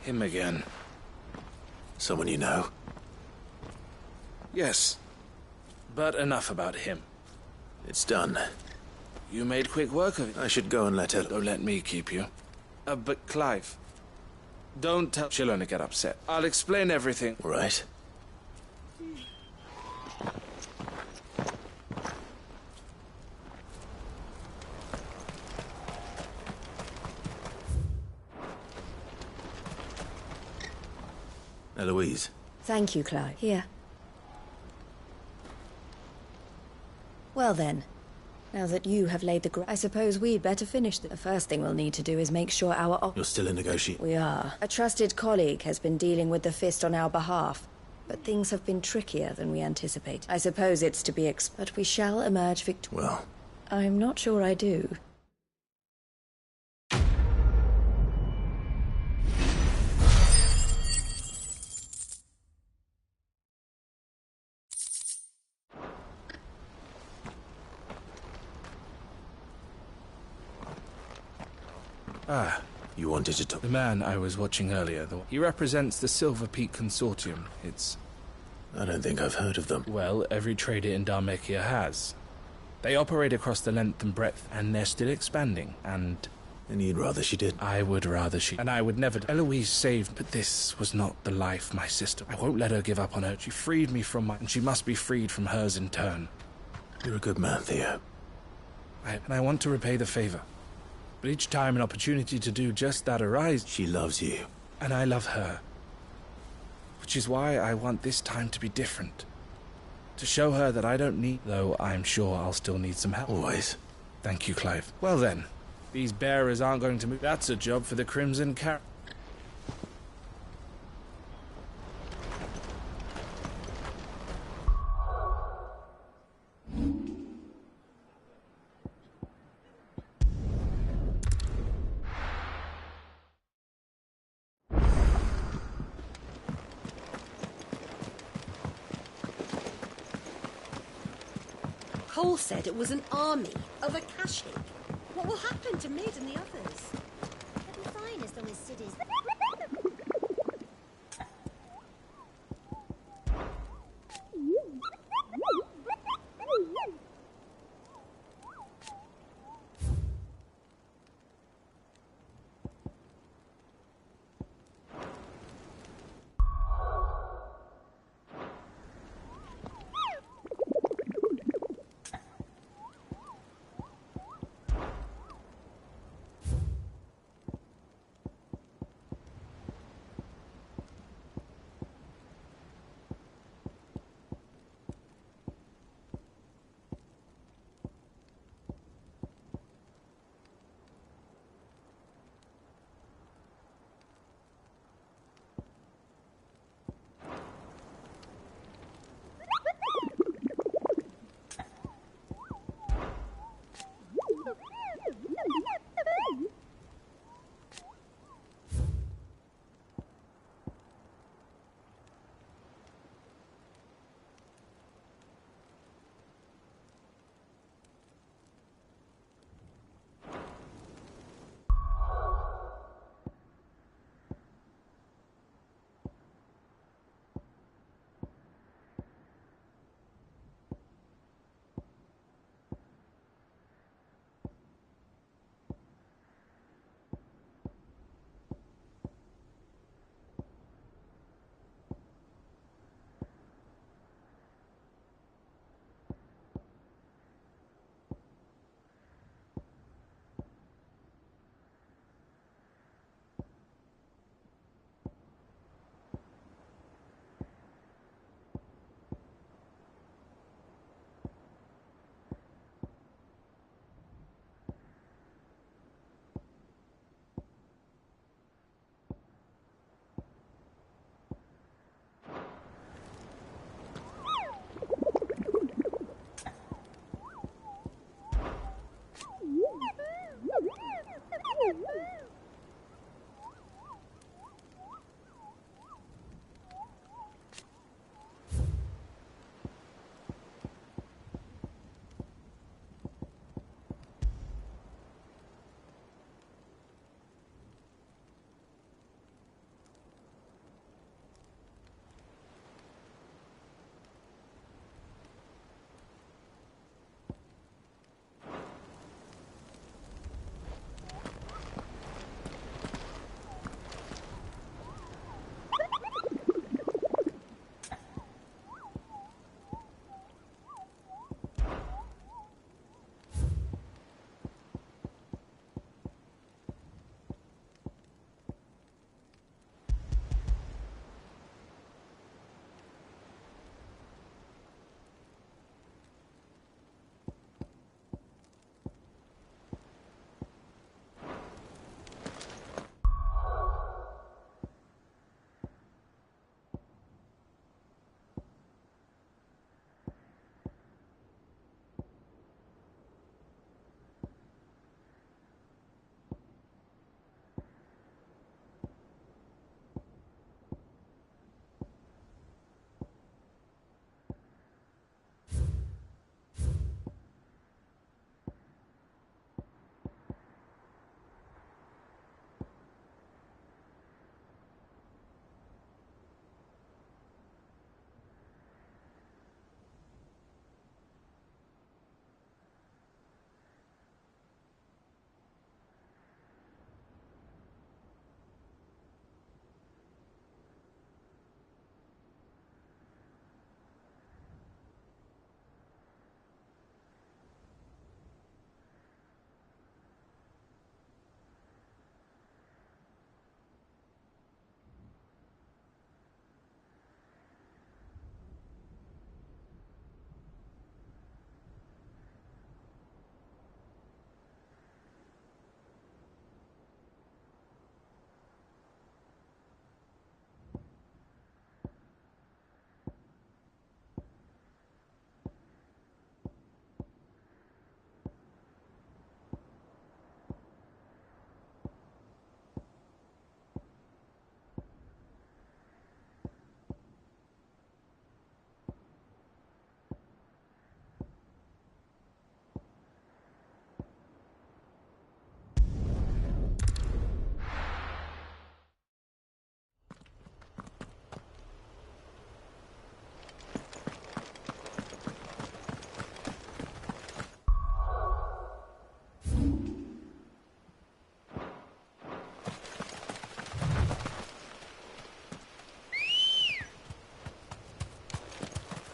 Him again. Someone you know? Yes. But enough about him. It's done. You made quick work of it. I should go and let her... Don't let me keep you. But Clive, don't tell... She'll only get upset. I'll explain everything. Right. Eloise. Thank you, Clive. Here. Well then, now that you have laid the I suppose we'd better finish the first thing we'll need to do is make sure our You're still in negotiation? We are. A trusted colleague has been dealing with the Fist on our behalf, but things have been trickier than we anticipate. I suppose it's to be but we shall emerge victorious. Well... I'm not sure I do. Ah, you wanted to talk... The man I was watching earlier, he represents the Silver Peak Consortium. It's... I don't think I've heard of them. Well, every trader in Dharmekia has. They operate across the length and breadth, and they're still expanding, and... And you'd rather she did? I would rather she... And I would never... Eloise saved, but this was not the life my sister... I won't let her give up on her. She freed me from my... And she must be freed from hers in turn. You're a good man, Theo. And I want to repay the favor. But each time an opportunity to do just that arises... She loves you. And I love her. Which is why I want this time to be different. To show her that I don't need... Though I'm sure I'll still need some help. Always. Thank you, Clive. Well then, these bearers aren't going to move. That's a job for the Crimson Car... Cole said it was an army of Akashic. What will happen to Mid and the others? They'll be fine as long as Sid is...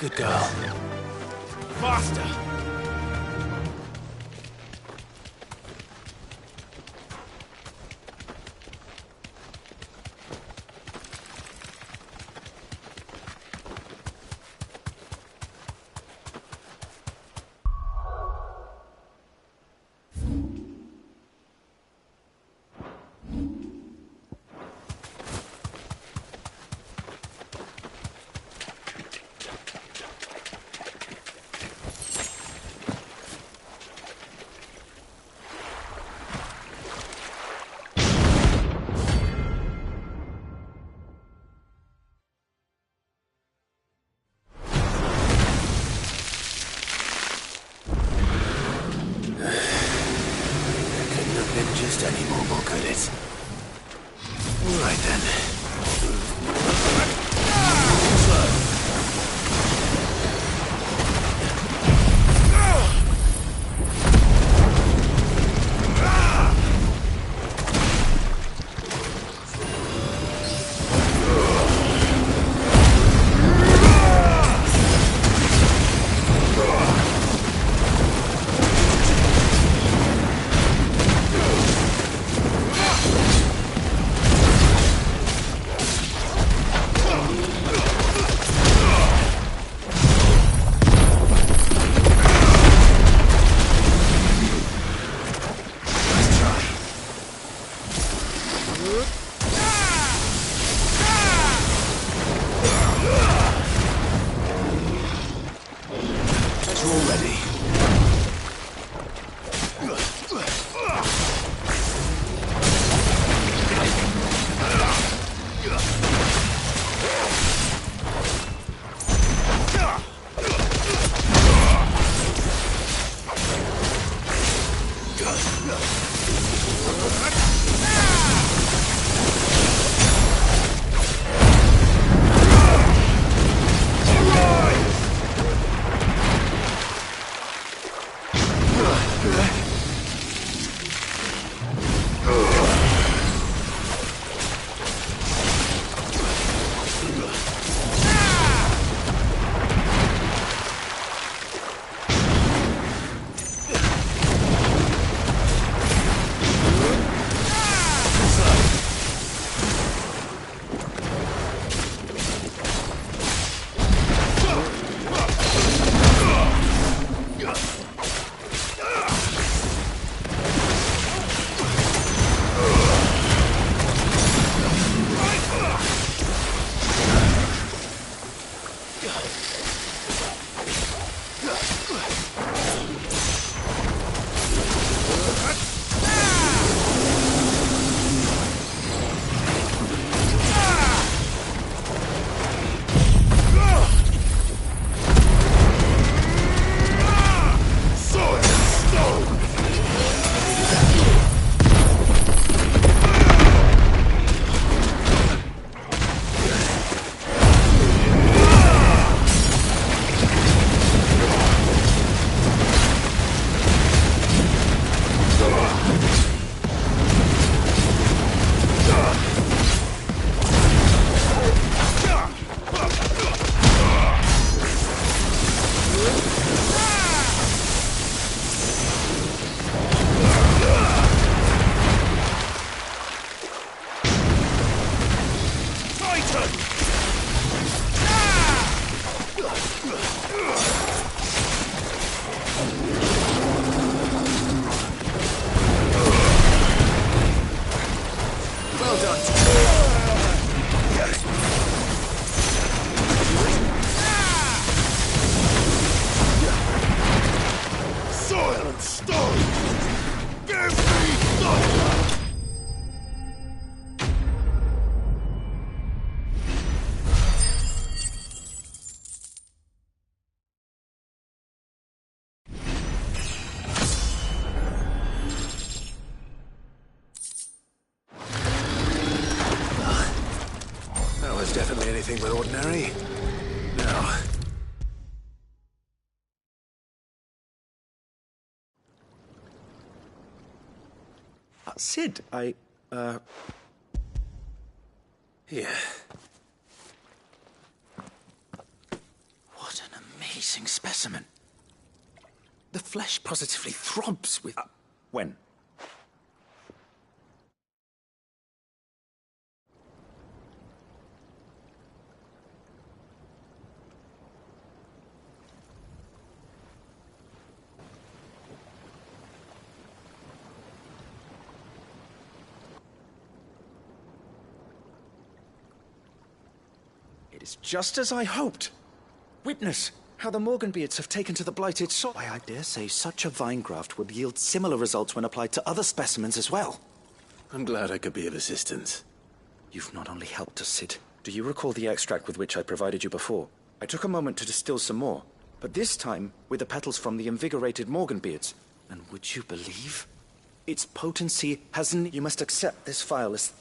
Good girl. Faster! Just any more, could it? All right then. Definitely anything but ordinary. Now. Sid, Here. What an missing specimen. The flesh positively throbs with... When? It is just as I hoped. Witness how the Morganbeards have taken to the blighted soil. Why, I dare say such a vine graft would yield similar results when applied to other specimens as well. I'm glad I could be of assistance. You've not only helped us, Cid. Do you recall the extract with which I provided you before? I took a moment to distill some more, but this time with the petals from the invigorated Morganbeards. And would you believe? Its potency hasn't... You must accept this file as...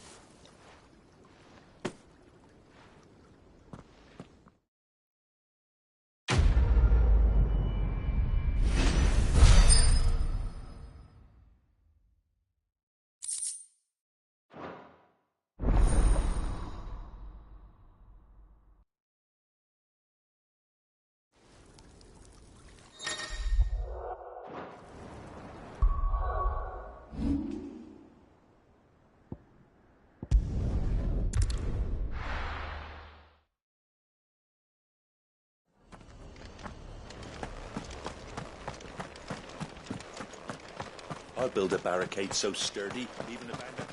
I'll build a barricade so sturdy, even a bandit.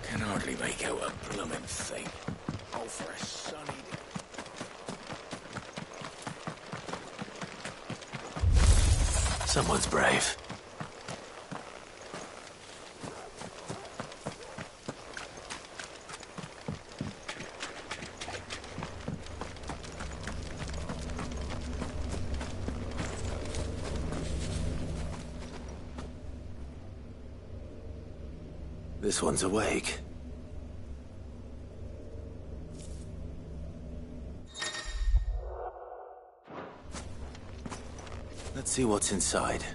Can hardly make out a blooming thing. Oh, for a sunny day. Someone's brave. This one's awake. Let's see what's inside.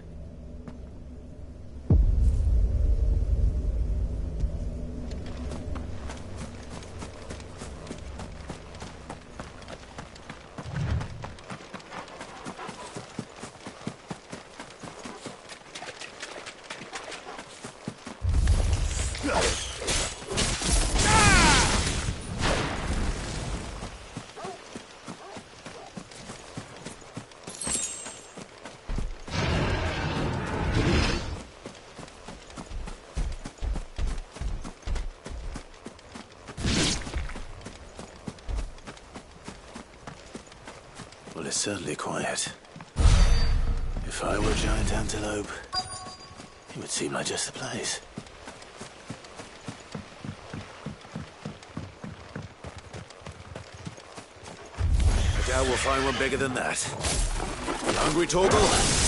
Well, it's certainly quiet. If I were a giant antelope, it would seem like just the place. I doubt we'll find one bigger than that. You hungry, Torgal?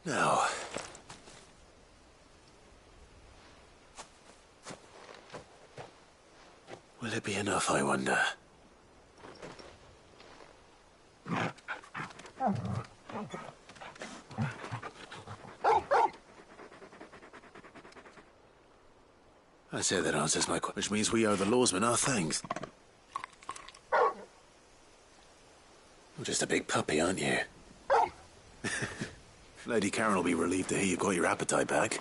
Now, will it be enough, I wonder? I say that answers my question, which means we owe the lawsmen our thanks. You're just a big puppy, aren't you? Lady Karen will be relieved to hear you've got your appetite back.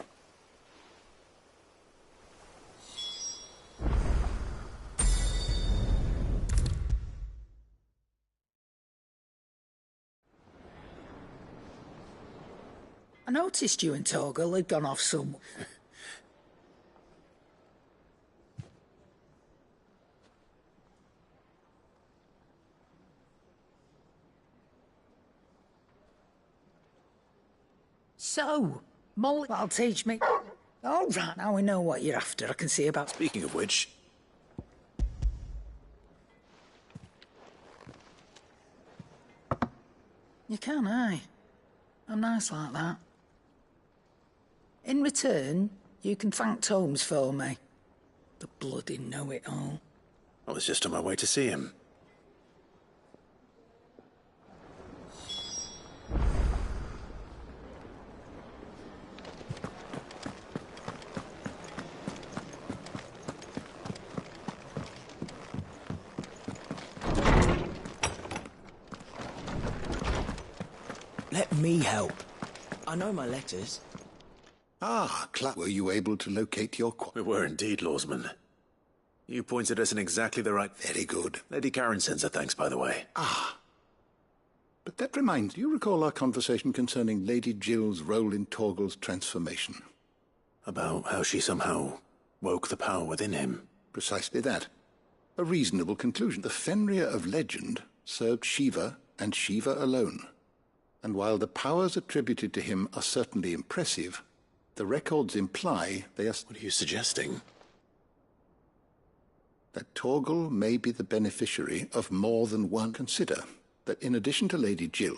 I noticed you and Torgal had gone off some... So, Molly, that'll teach me. All right, now we know what you're after. I can see about... Speaking of which... You can, aye. I'm nice like that. In return, you can thank Tomes for me. The bloody know-it-all. I was just on my way to see him. Let me help. I know my letters. Ah, were you able to locate your... We were indeed, Lawsman. You pointed us in exactly the right... Very good. Lady Karen sends her thanks, by the way. Ah. But that reminds... Do you recall our conversation concerning Lady Jill's role in Torgal's transformation? About how she somehow woke the power within him. Precisely that. A reasonable conclusion. The Fenrir of legend served Shiva and Shiva alone. And while the powers attributed to him are certainly impressive, the records imply they are... What are you suggesting? That Torgal may be the beneficiary of more than one. Consider that in addition to Lady Jill,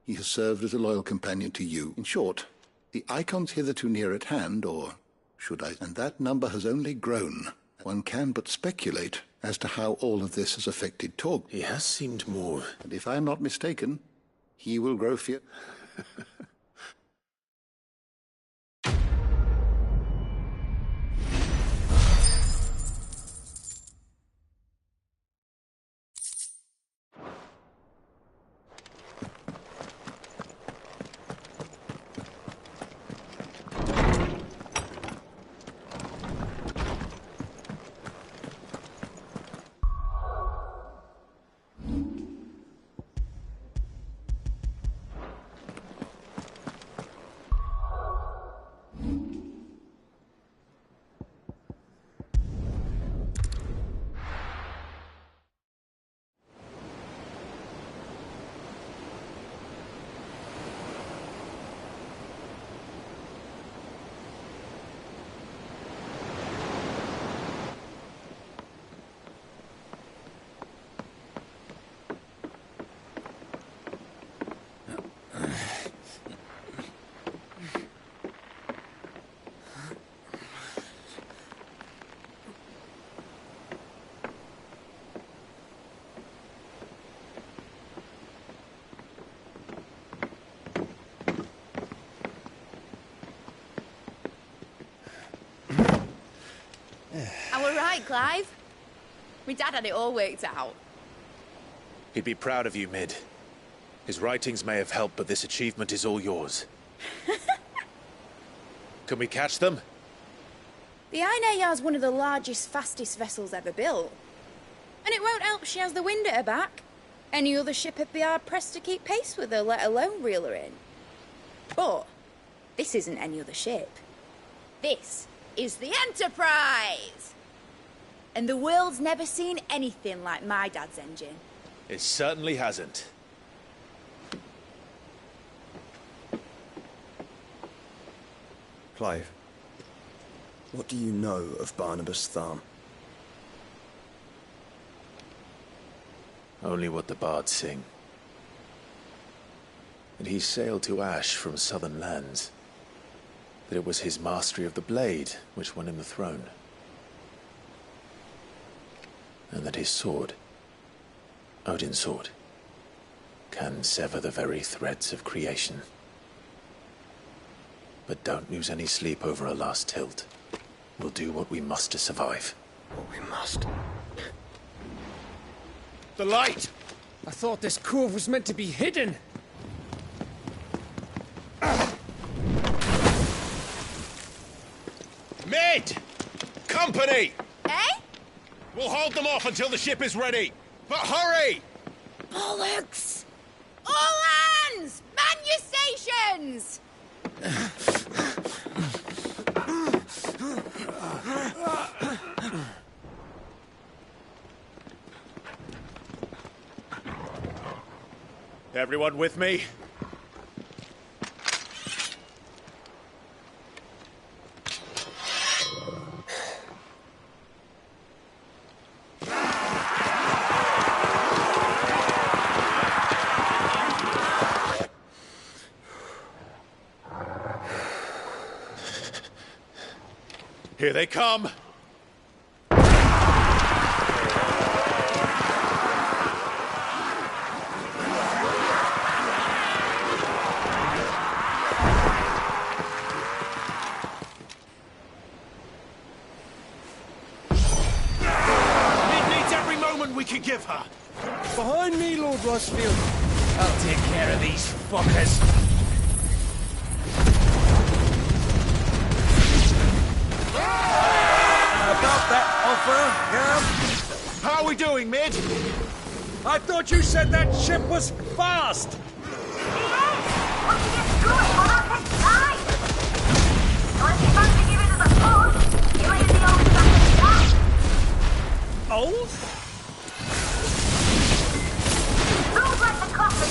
he has served as a loyal companion to you. In short, the icons hitherto near at hand, or should I... And that number has only grown. One can but speculate as to how all of this has affected Torgal. He has seemed more... And if I am not mistaken, he will grow fear... Right, Clive? My dad had it all worked out. He'd be proud of you, Mid. His writings may have helped, but this achievement is all yours. Can we catch them? The Ainayar's one of the largest, fastest vessels ever built. And it won't help she has the wind at her back. Any other ship would be hard-pressed to keep pace with her, let alone reel her in. But this isn't any other ship. This is the Enterprise! And the world's never seen anything like my dad's engine. It certainly hasn't. Clive, what do you know of Barnabas Tharm? Only what the bards sing. That he sailed to Ash from southern lands. That it was his mastery of the blade which won him the throne. And that his sword, Odin's sword, can sever the very threads of creation. But don't lose any sleep over a last tilt. We'll do what we must to survive. What we must. The light! I thought this cove was meant to be hidden. Mid! Company! Eh? We'll hold them off until the ship is ready. But hurry! Bollocks! All hands! Man your stations! Everyone with me? Here they come! We can give her. Behind me, Lord Rossfield. I'll take care of these fuckers. About that offer, Gam? How are we doing, Mid? I thought you said that ship was fast. Old? Rules like the coffin,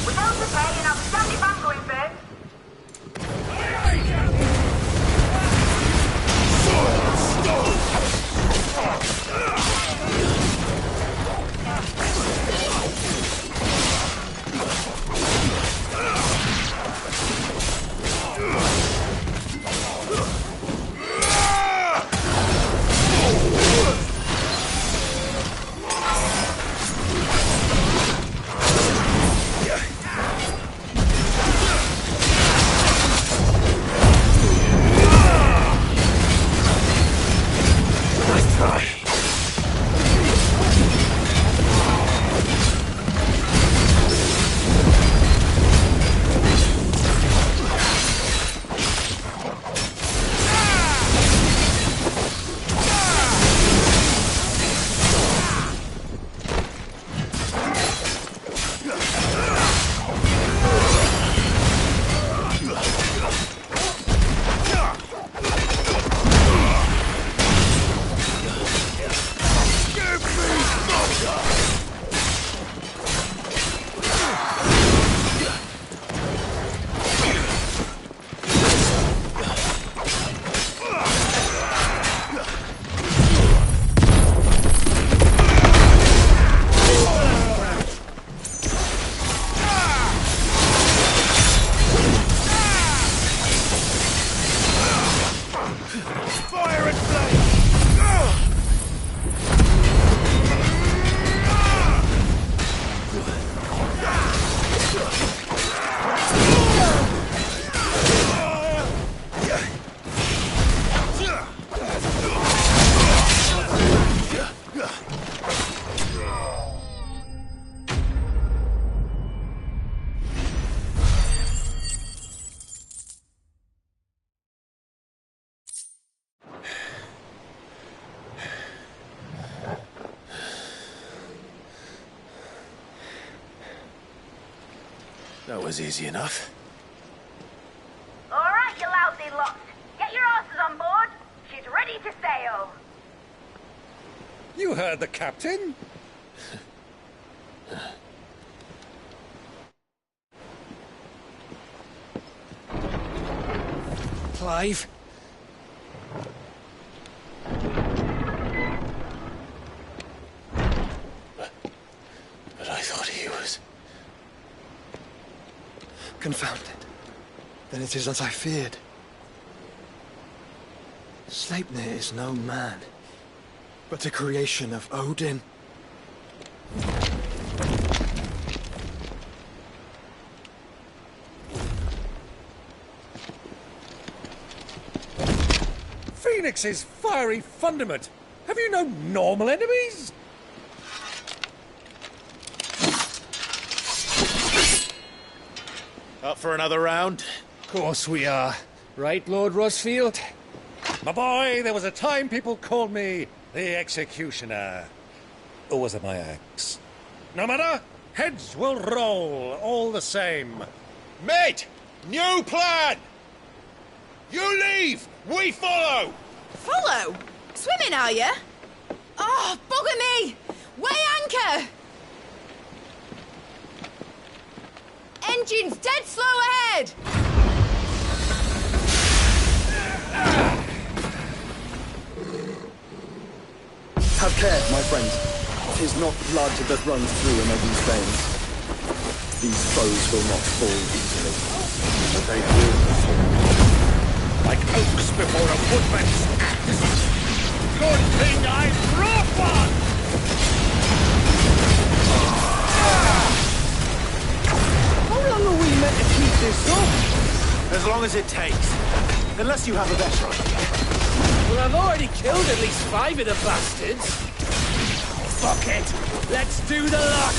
we don't prepare and I'll stand if I'm going first. That was easy enough. All right, you lousy lot. Get your asses on board. She's ready to sail. You heard the captain. Clive? But I thought he was... Confounded. Then it is as I feared. Sleipnir is no man, but a creation of Odin. Phoenix's fiery fundament. Have you no normal enemies? Up for another round? Of course we are. Right, Lord Rossfield? My boy, there was a time people called me the Executioner. Or was it my axe? No matter, heads will roll all the same. Mate! New plan! You leave! We follow! Follow? Swimming, are you? Oh, bugger me! Weigh anchor! Engine's dead slow ahead! Have care, my friends. 'Tis not blood that runs through Imogen's veins. These foes will not fall easily, but they will fall. like oaks before a woodman's axe. Good thing I brought one! How long are we meant to keep this up? As long as it takes. Unless you have a better idea. Well, I've already killed at least 5 of the bastards. Fuck it! Let's do the lot!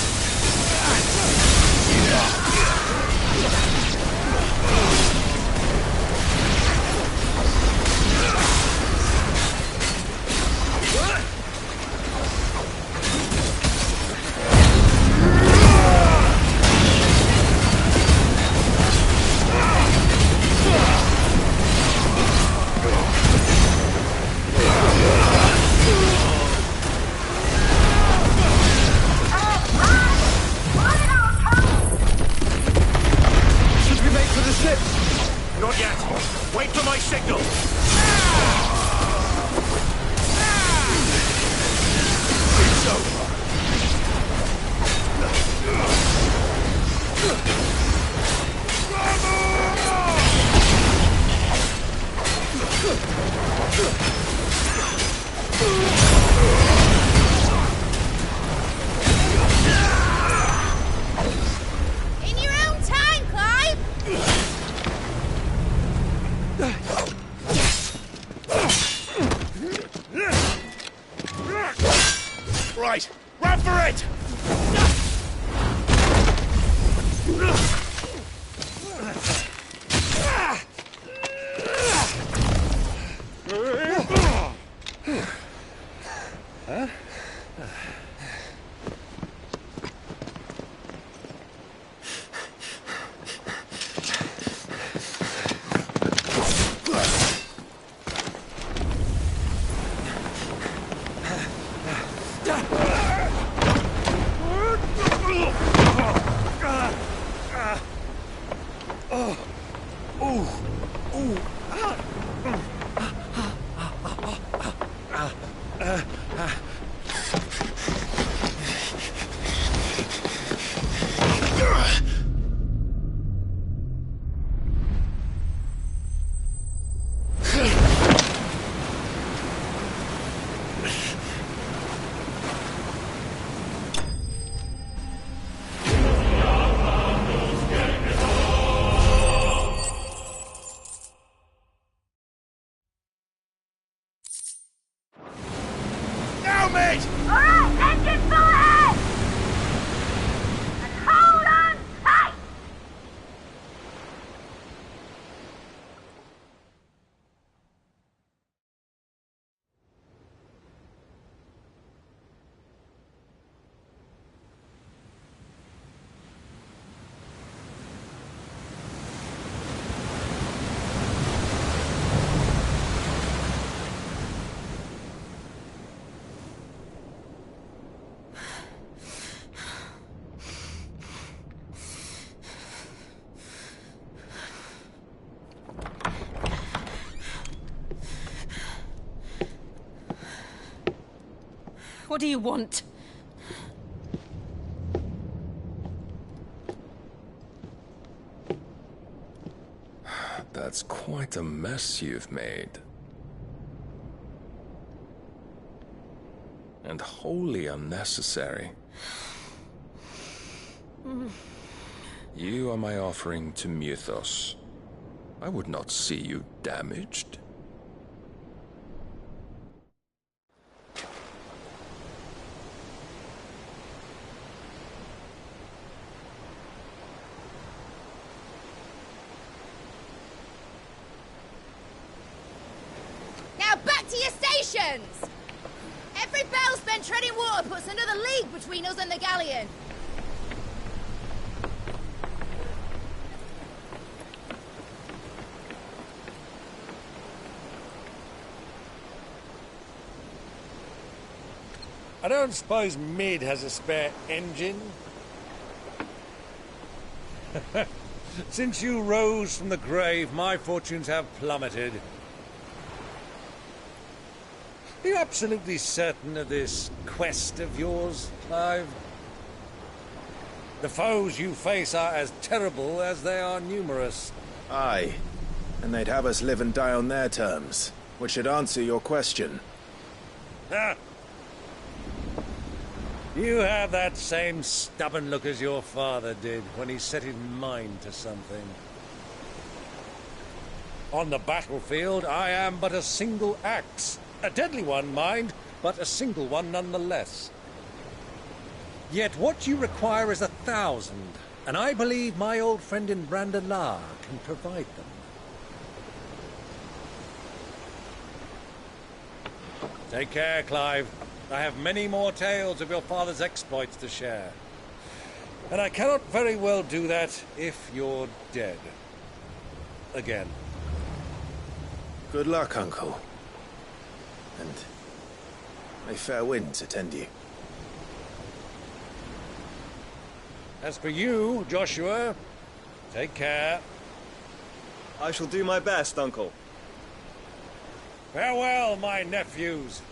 Not yet. Wait for my signal. It's over. In your own time, Clive! Right, run for it! Huh? What do you want? That's quite a mess you've made. And wholly unnecessary. You are my offering to Mythos. I would not see you damaged. Now back to your stations! Every bell spent treading water puts another league between us and the galleon. I don't suppose Mid has a spare engine? Since you rose from the grave, my fortunes have plummeted. Are you absolutely certain of this quest of yours, Clive? The foes you face are as terrible as they are numerous. Aye. And they'd have us live and die on their terms, which should answer your question. Ha! You have that same stubborn look as your father did when he set his mind to something. On the battlefield, I am but a single axe. A deadly one, mind, but a single one nonetheless. Yet what you require is 1,000, and I believe my old friend in Brandalar can provide them. Take care, Clive. I have many more tales of your father's exploits to share. And I cannot very well do that if you're dead. Again. Good luck, Uncle. And may fair winds attend you. As for you, Joshua, take care. I shall do my best, Uncle. Farewell, my nephews.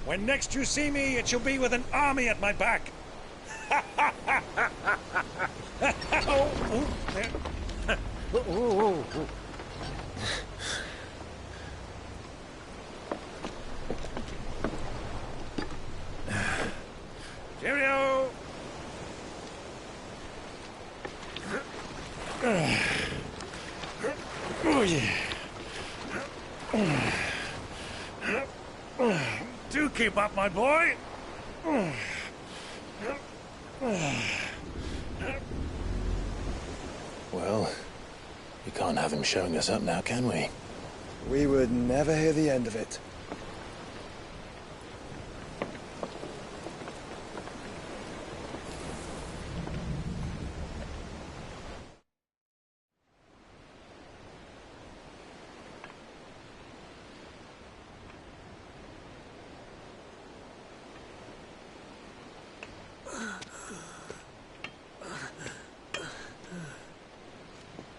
When next you see me, it shall be with an army at my back. Cheerio! Oh, yeah. Do keep up, my boy. Well, we can't have him showing us up now, can we? We would never hear the end of it.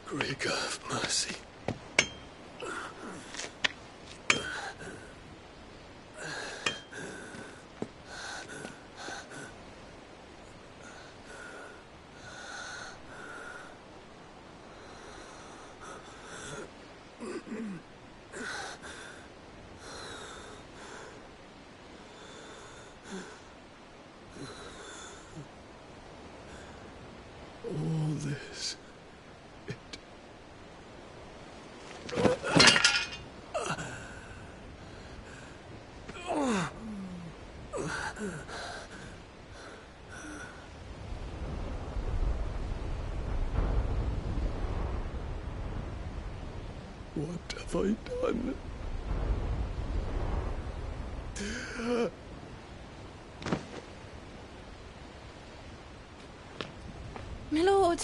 Greek of mercy. All this. What have I done? My lord.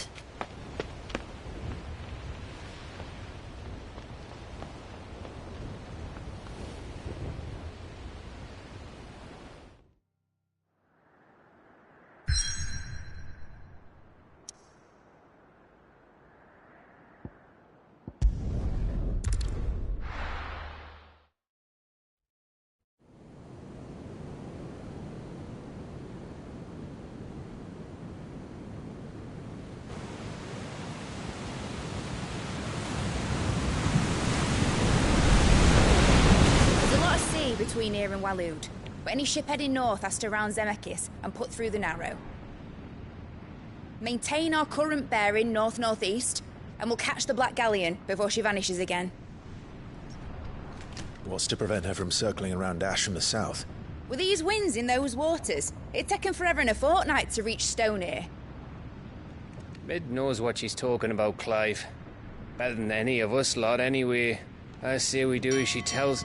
Between here and Waloed, but any ship heading north has to round Zemeckis and put through the Narrow. Maintain our current bearing north-northeast, and we'll catch the Black Galleon before she vanishes again. What's to prevent her from circling around Ash from the south? With these winds in those waters, it'd taken forever and a fortnight to reach Stonehere. Mid knows what she's talking about, Clive. Better than any of us lot, anyway. I say we do as she tells.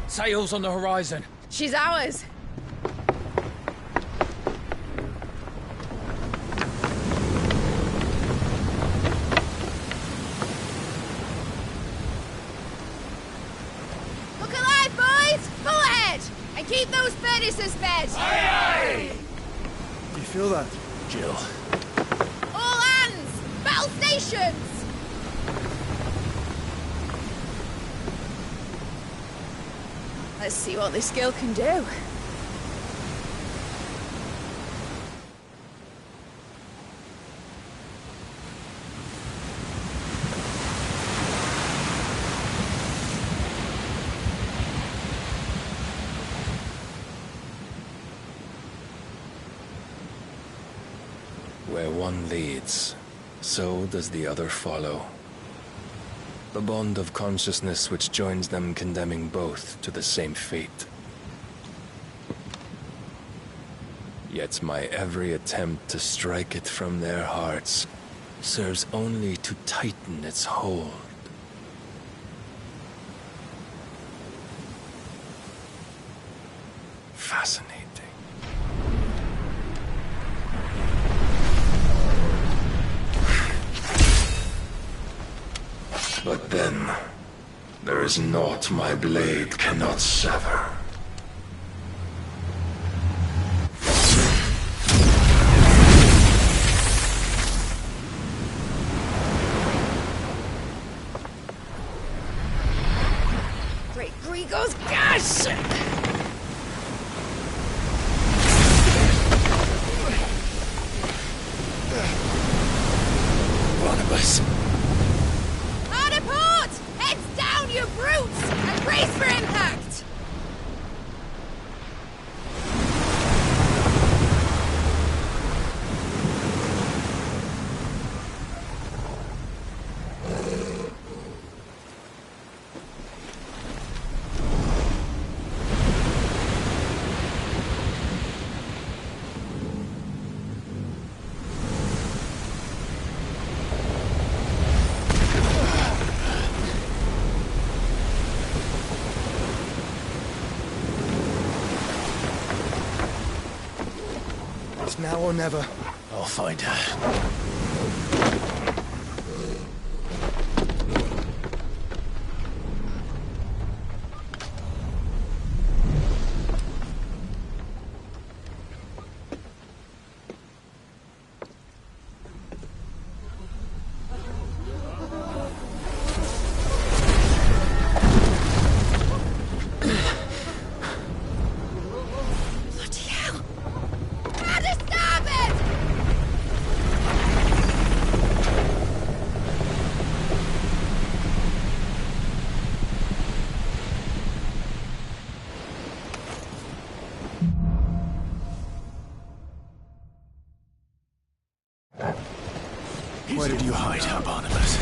Sails on the horizon. She's ours. Look alive, boys! Pull ahead! And keep those furnaces fed! Aye, aye! Do you feel that? Jill. All hands! Battle stations! Let's see what this girl can do. Where one leads, so does the other follow. The bond of consciousness which joins them condemning both to the same fate. Yet my every attempt to strike it from their hearts serves only to tighten its hold. Fascinating. But then, there is naught my blade cannot sever. Great Gregor's gosh! Barnabas! Hard port! Heads down, you brutes! And brace for impact! It's now or never. I'll find her. Where did you hide her, Barnabas?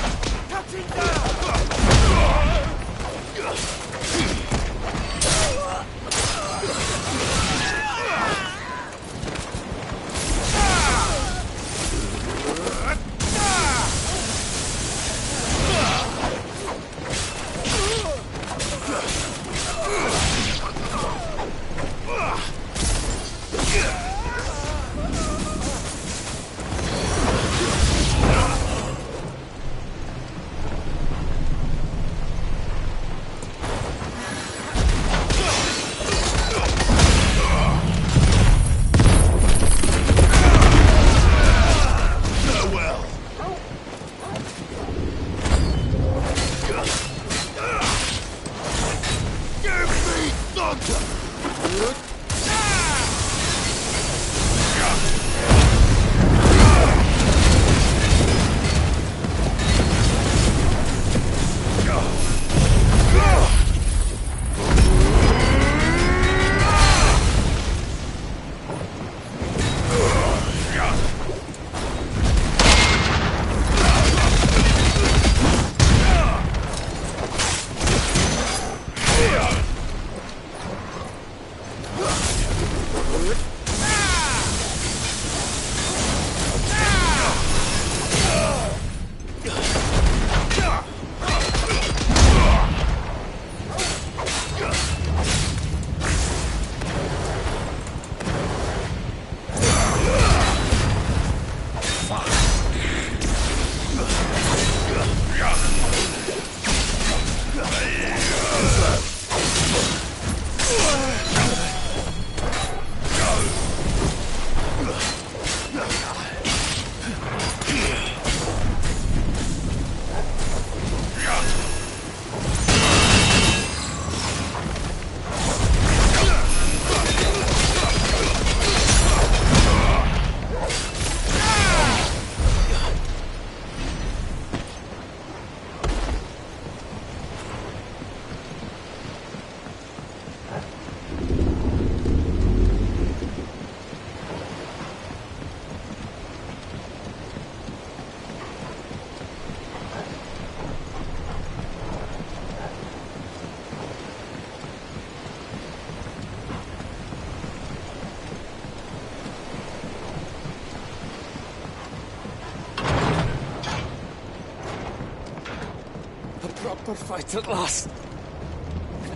But fight at last.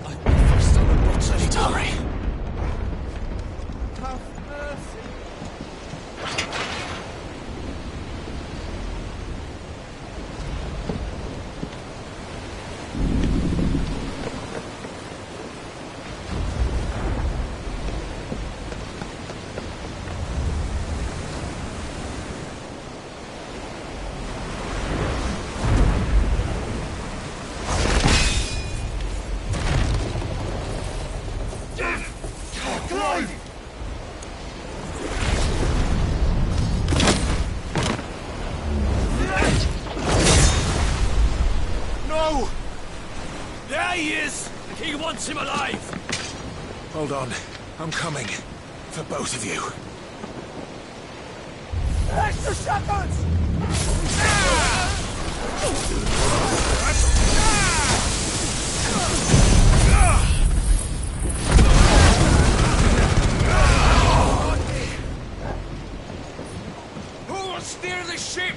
I first on the bottom. Need to hurry. Have mercy. No! There he is! The king wants him alive! Hold on. I'm coming. For both of you. Extra shepherds! Who will steer the ship?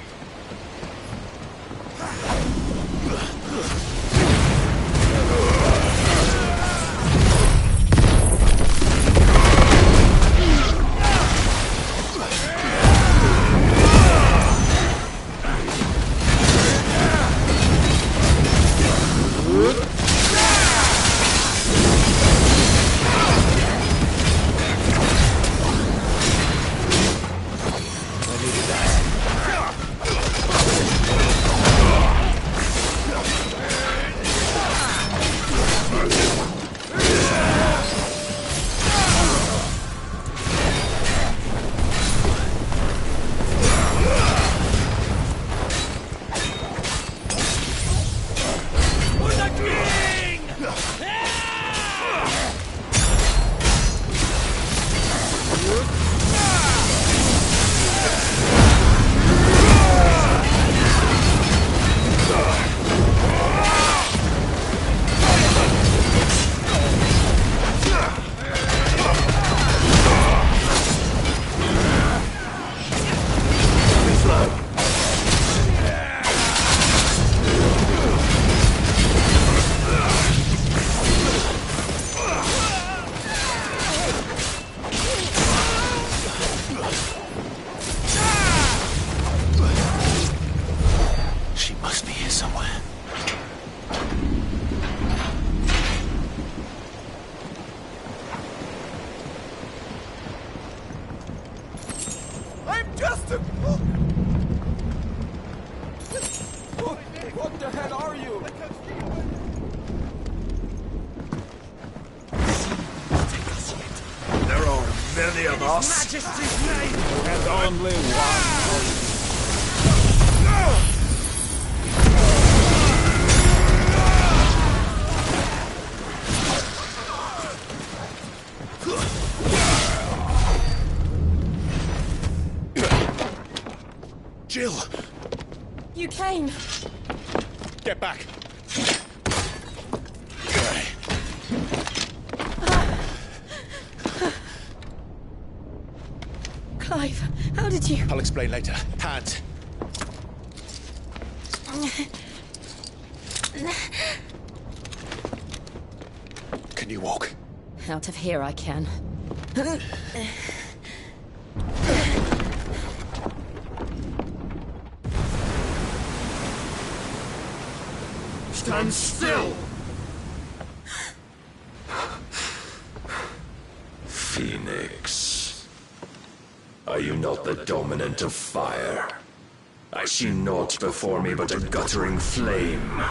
What the hell are you? There are many of us. Majesty's name! And only one. Jill! You came. Get back. Clive, how did you... I'll explain later. Hands. Can you walk? Out of here I can. Stand still! Phoenix. Are you not the dominant of fire? I see naught before me but a guttering flame.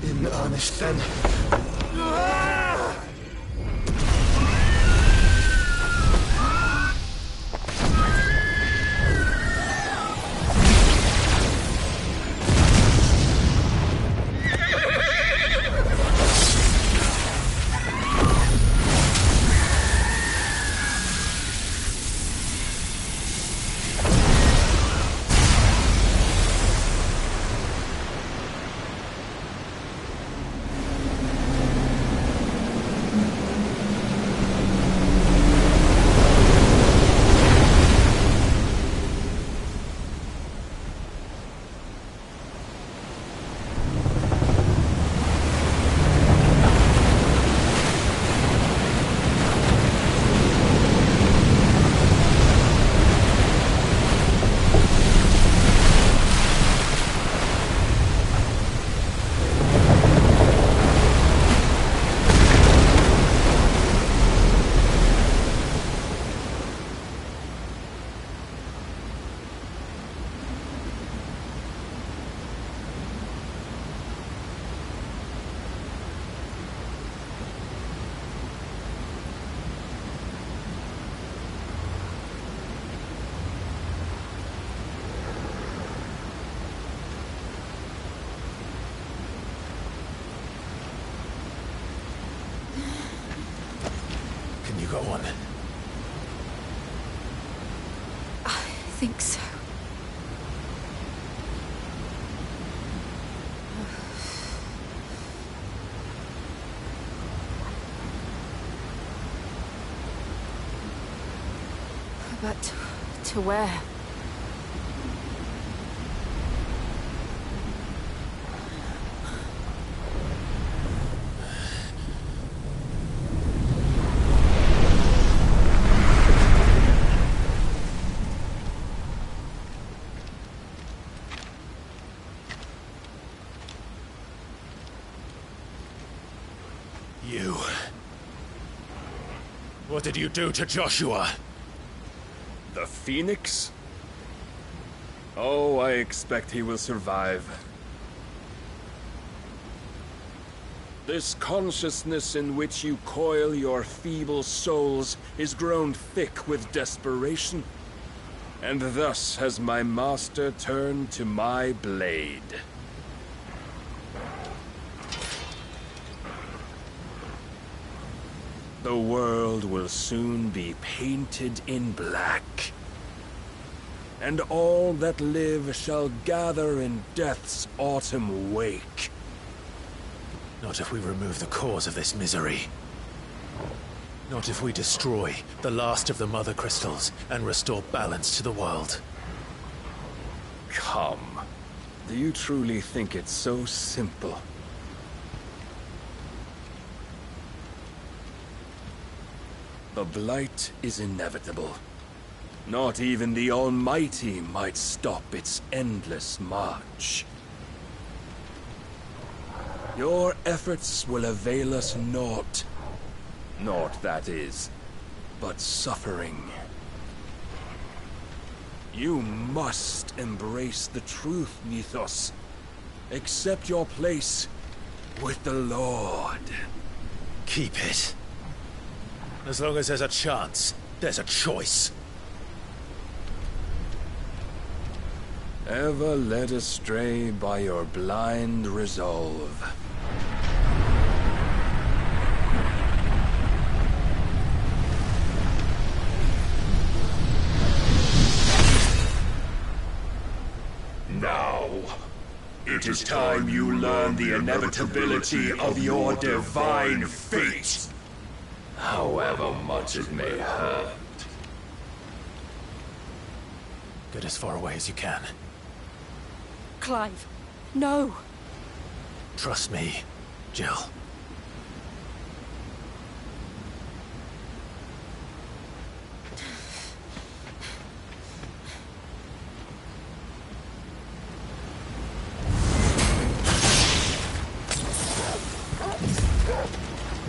In earnest then. got one? I think so. But to where? You. What did you do to Joshua? The Phoenix? Oh, I expect he will survive. This consciousness in which you coil your feeble souls is grown thick with desperation, and thus has my master turned to my blade. The world will soon be painted in black, and all that live shall gather in death's autumn wake. Not if we remove the cause of this misery. Not if we destroy the last of the Mother Crystals and restore balance to the world. Come. Do you truly think it's so simple? The blight is inevitable. Not even the Almighty might stop its endless march. Your efforts will avail us naught. Naught, that is, but suffering. You must embrace the truth, Mythos. Accept your place with the Lord. Keep it. As long as there's a chance, there's a choice. Ever led astray by your blind resolve. Now, it is time you learn the inevitability of your divine fate. However much it may hurt. Get as far away as you can. Clive, no! Trust me, Jill.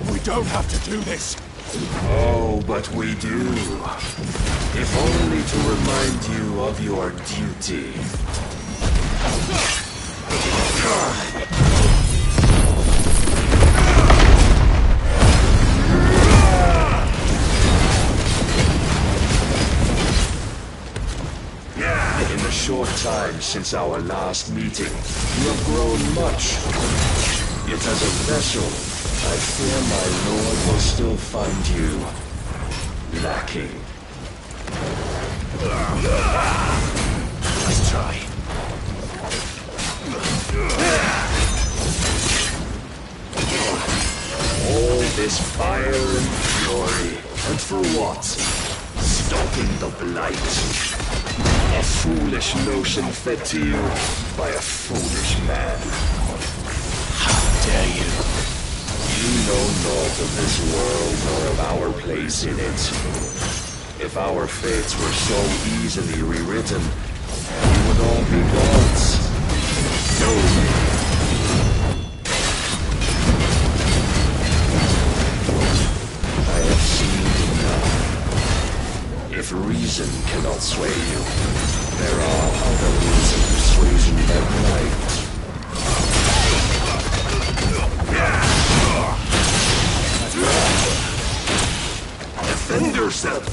We don't have to do this. Oh, but we do. If only to remind you of your duty. In the short time since our last meeting, you have grown much. Yet as a vessel, I fear my lord will still find you lacking. Let's try. All this fire and fury, and for what? Stopping the blight. A foolish notion fed to you by a foolish man. How dare you? You know naught of this world nor of our place in it. If our fates were so easily rewritten, we would all be gods. No. I have seen enough. If reason cannot sway you, there are other means of persuasion that might. Defend yourself!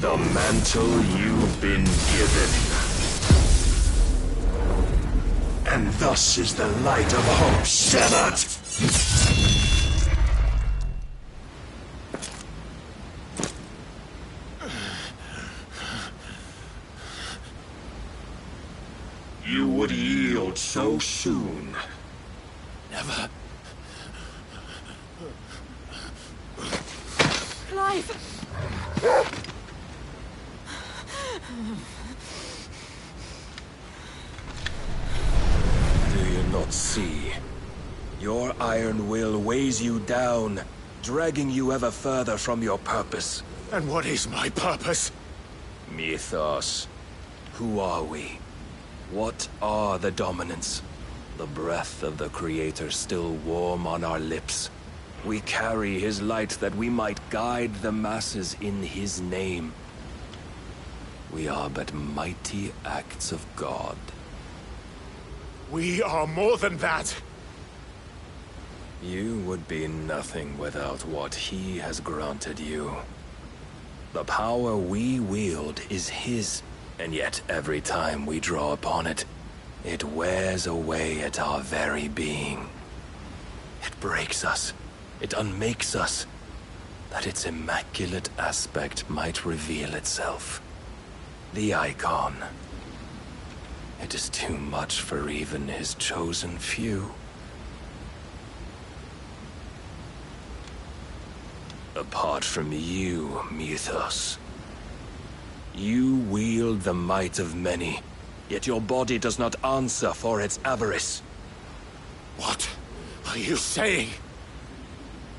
The mantle you've been given. And thus is the light of hope severed. You would yield so soon. Never. Clive! Do you not see? Your iron will weighs you down, dragging you ever further from your purpose. And what is my purpose? Mythos. Who are we? What are the dominants? The breath of the Creator still warm on our lips. We carry his light that we might guide the masses in his name. We are but mighty acts of God. We are more than that. You would be nothing without what he has granted you. The power we wield is his, and yet every time we draw upon it, it wears away at our very being. It breaks us. It unmakes us, that its immaculate aspect might reveal itself. The icon. It is too much for even his chosen few. Apart from you, Mythos, you wield the might of many, yet your body does not answer for its avarice. What are you saying?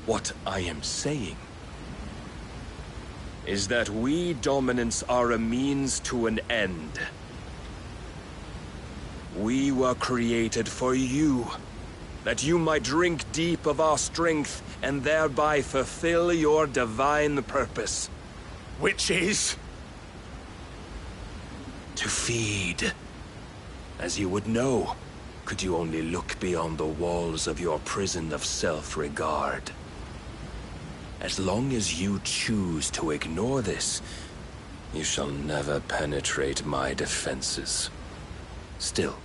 What I am saying is that we dominants are a means to an end. We were created for you, that you might drink deep of our strength and thereby fulfill your divine purpose. Which is? To feed. As you would know, could you only look beyond the walls of your prison of self-regard. As long as you choose to ignore this, you shall never penetrate my defenses. Still,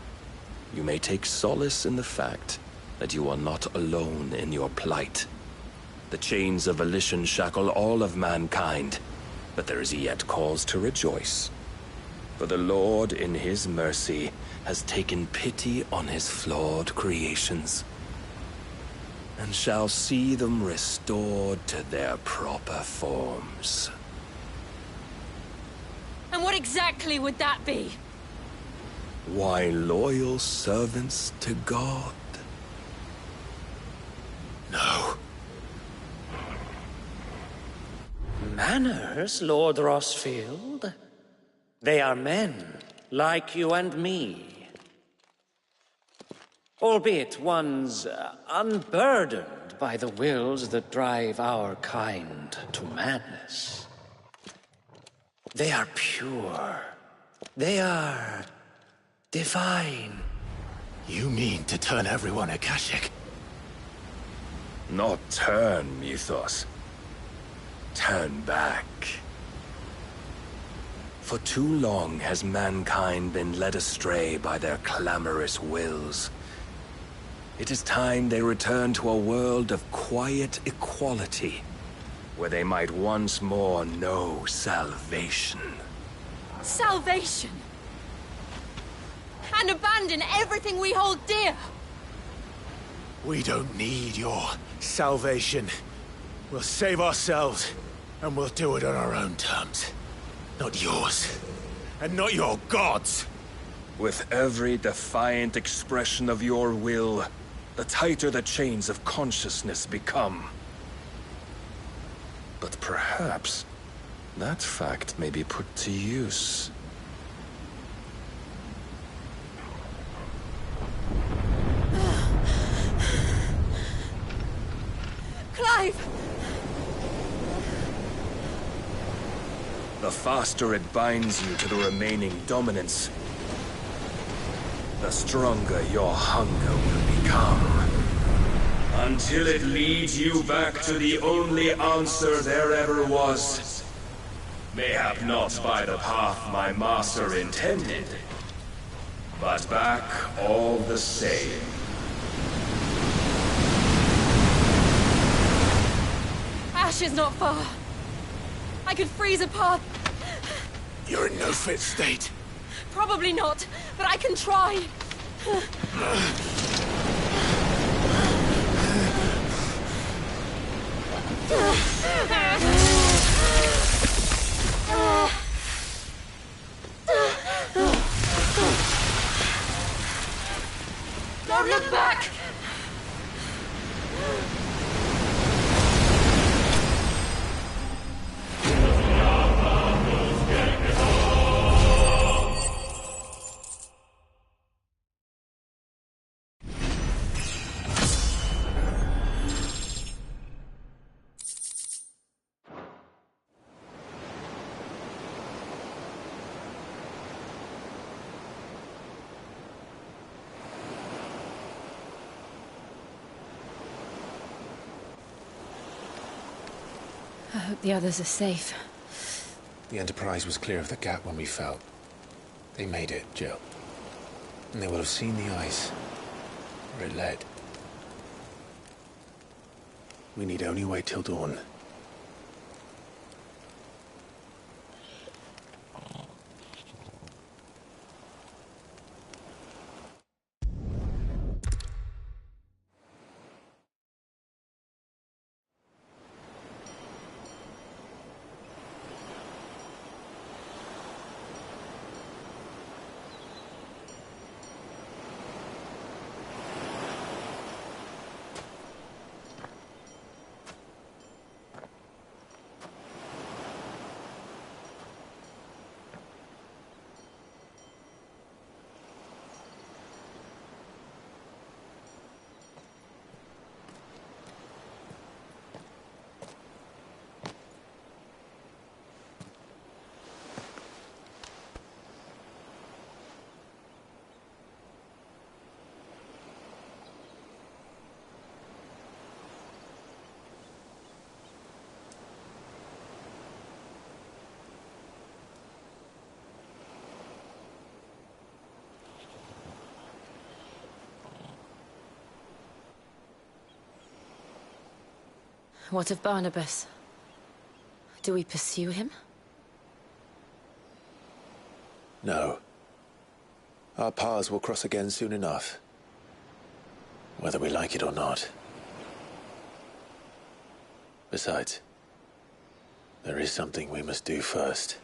you may take solace in the fact that you are not alone in your plight. The chains of volition shackle all of mankind, but there is yet cause to rejoice. For the Lord, in his mercy, has taken pity on his flawed creations, and shall see them restored to their proper forms. And what exactly would that be? Why, loyal servants to God. No. Manners, Lord Rossfield? They are men, like you and me. Albeit ones unburdened by the wills that drive our kind to madness. They are pure. They are divine. You mean to turn everyone Akashic? Not turn, Mythos. Turn back. For too long has mankind been led astray by their clamorous wills. It is time they return to a world of quiet equality, where they might once more know salvation. Salvation! And abandon everything we hold dear! We don't need your salvation. We'll save ourselves, and we'll do it on our own terms. Not yours. And not your gods! With every defiant expression of your will, the tighter the chains of consciousness become. But perhaps that fact may be put to use. Clive! The faster it binds you to the remaining dominance, the stronger your hunger will become. Until it leads you back to the only answer there ever was. Mayhap not by the path my master intended, but back all the same. Ash is not far. I could freeze a path. You're in no fit state. Probably not, but I can try. Don't look back! I hope the others are safe. The Enterprise was clear of the gap when we fell. They made it, Jill. And they will have seen the ice, where it led. We need only wait till dawn. What of Barnabas? Do we pursue him? No. Our paths will cross again soon enough. Whether we like it or not. Besides, there is something we must do first.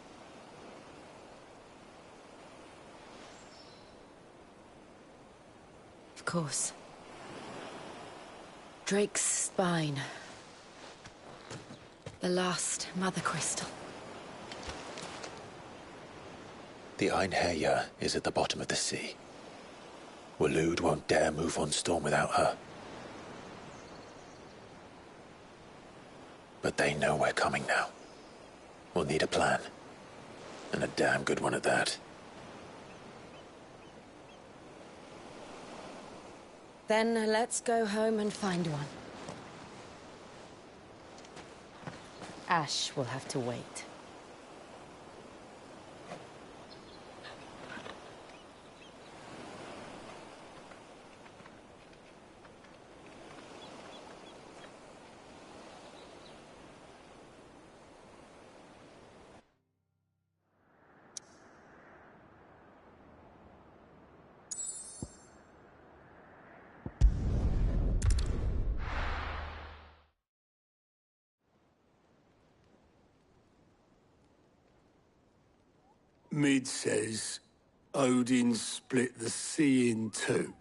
Of course. Drake's spine. The last Mother Crystal. The Einherja is at the bottom of the sea. Waloed won't dare move on Storm without her. But they know we're coming now. We'll need a plan. And a damn good one at that. Then let's go home and find one. Ash will have to wait. Mid says Odin split the sea in two.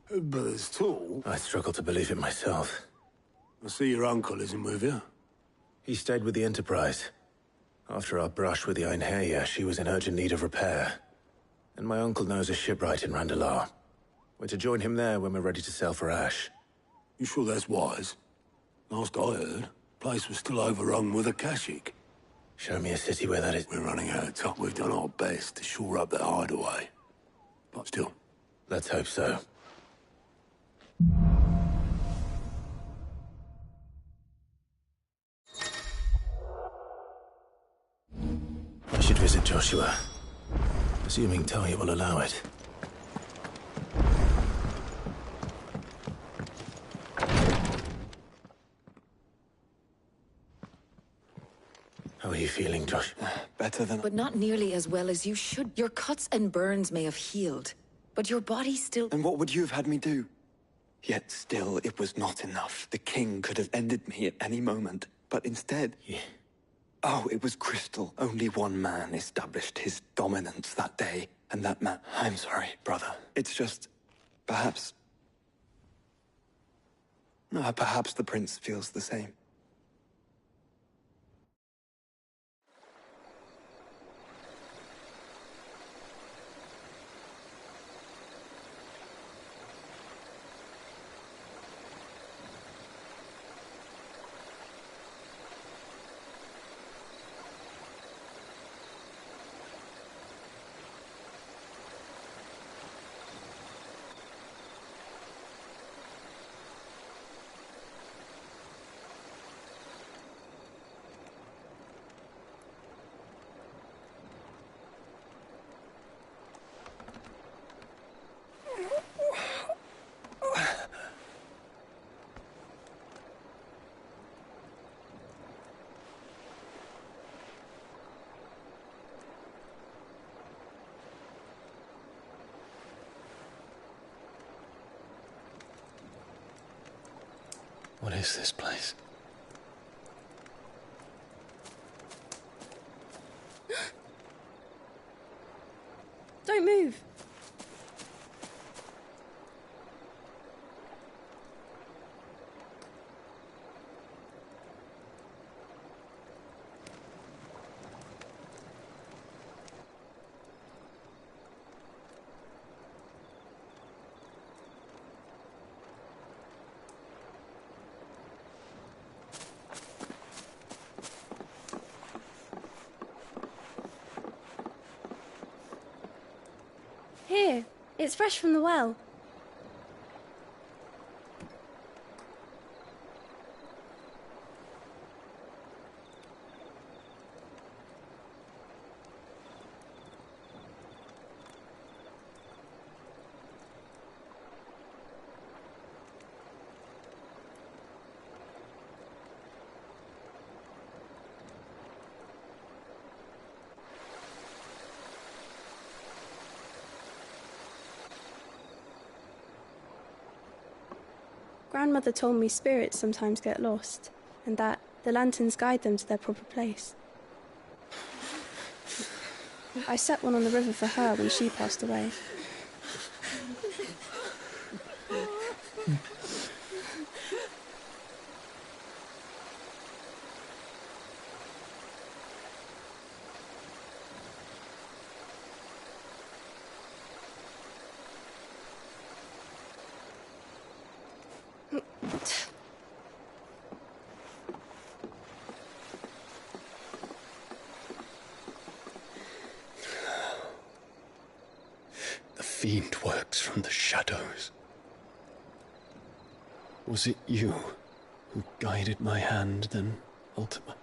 But there's tall. I struggle to believe it myself. I see your uncle isn't with you. He stayed with the Enterprise. After our brush with the Einherja, she was in urgent need of repair. And my uncle knows a shipwright in Randalar. We're to join him there when we're ready to sail for Ash. You sure that's wise? Last I heard, the place was still overrun with Akashic. Show me a city where that is. We're running out of time. We've done our best to shore up that hideaway. But still. Let's hope so. Joshua. Assuming Talia will allow it. How are you feeling, Josh? Better than... But not nearly as well as you should. Your cuts and burns may have healed, but your body still... And what would you have had me do? Yet still, it was not enough. The king could have ended me at any moment, but instead... Yeah. Oh, it was crystal. Only one man established his dominance that day, and that man... I'm sorry, brother. It's just... perhaps... No, perhaps the prince feels the same. What is this place? Don't move. Here, it's fresh from the well. Grandmother told me spirits sometimes get lost, and that the lanterns guide them to their proper place. I set one on the river for her when she passed away. The fiend works from the shadows. Was it you who guided my hand then, Ultima?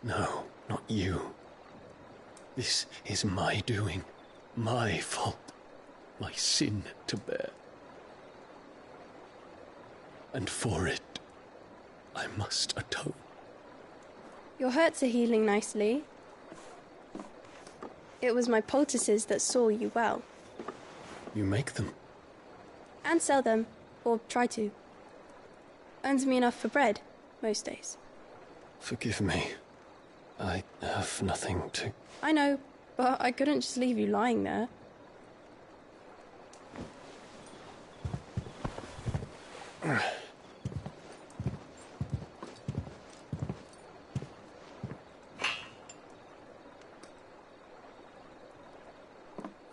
No, not you. This is my doing, my fault, my sin to bear. And for it, I must atone. Your hurts are healing nicely. It was my poultices that saw you well. You make them? And sell them, or try to. Earns me enough for bread, most days. Forgive me. I have nothing to... I know, but I couldn't just leave you lying there.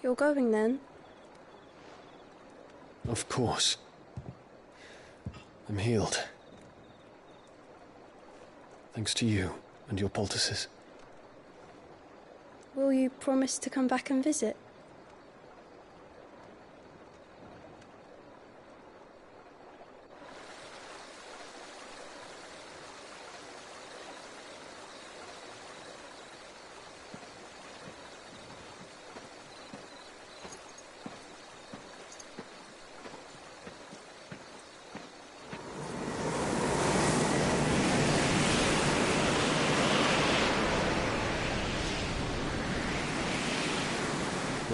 You're going then? Of course. I'm healed. Thanks to you and your poultices. Will you promise to come back and visit?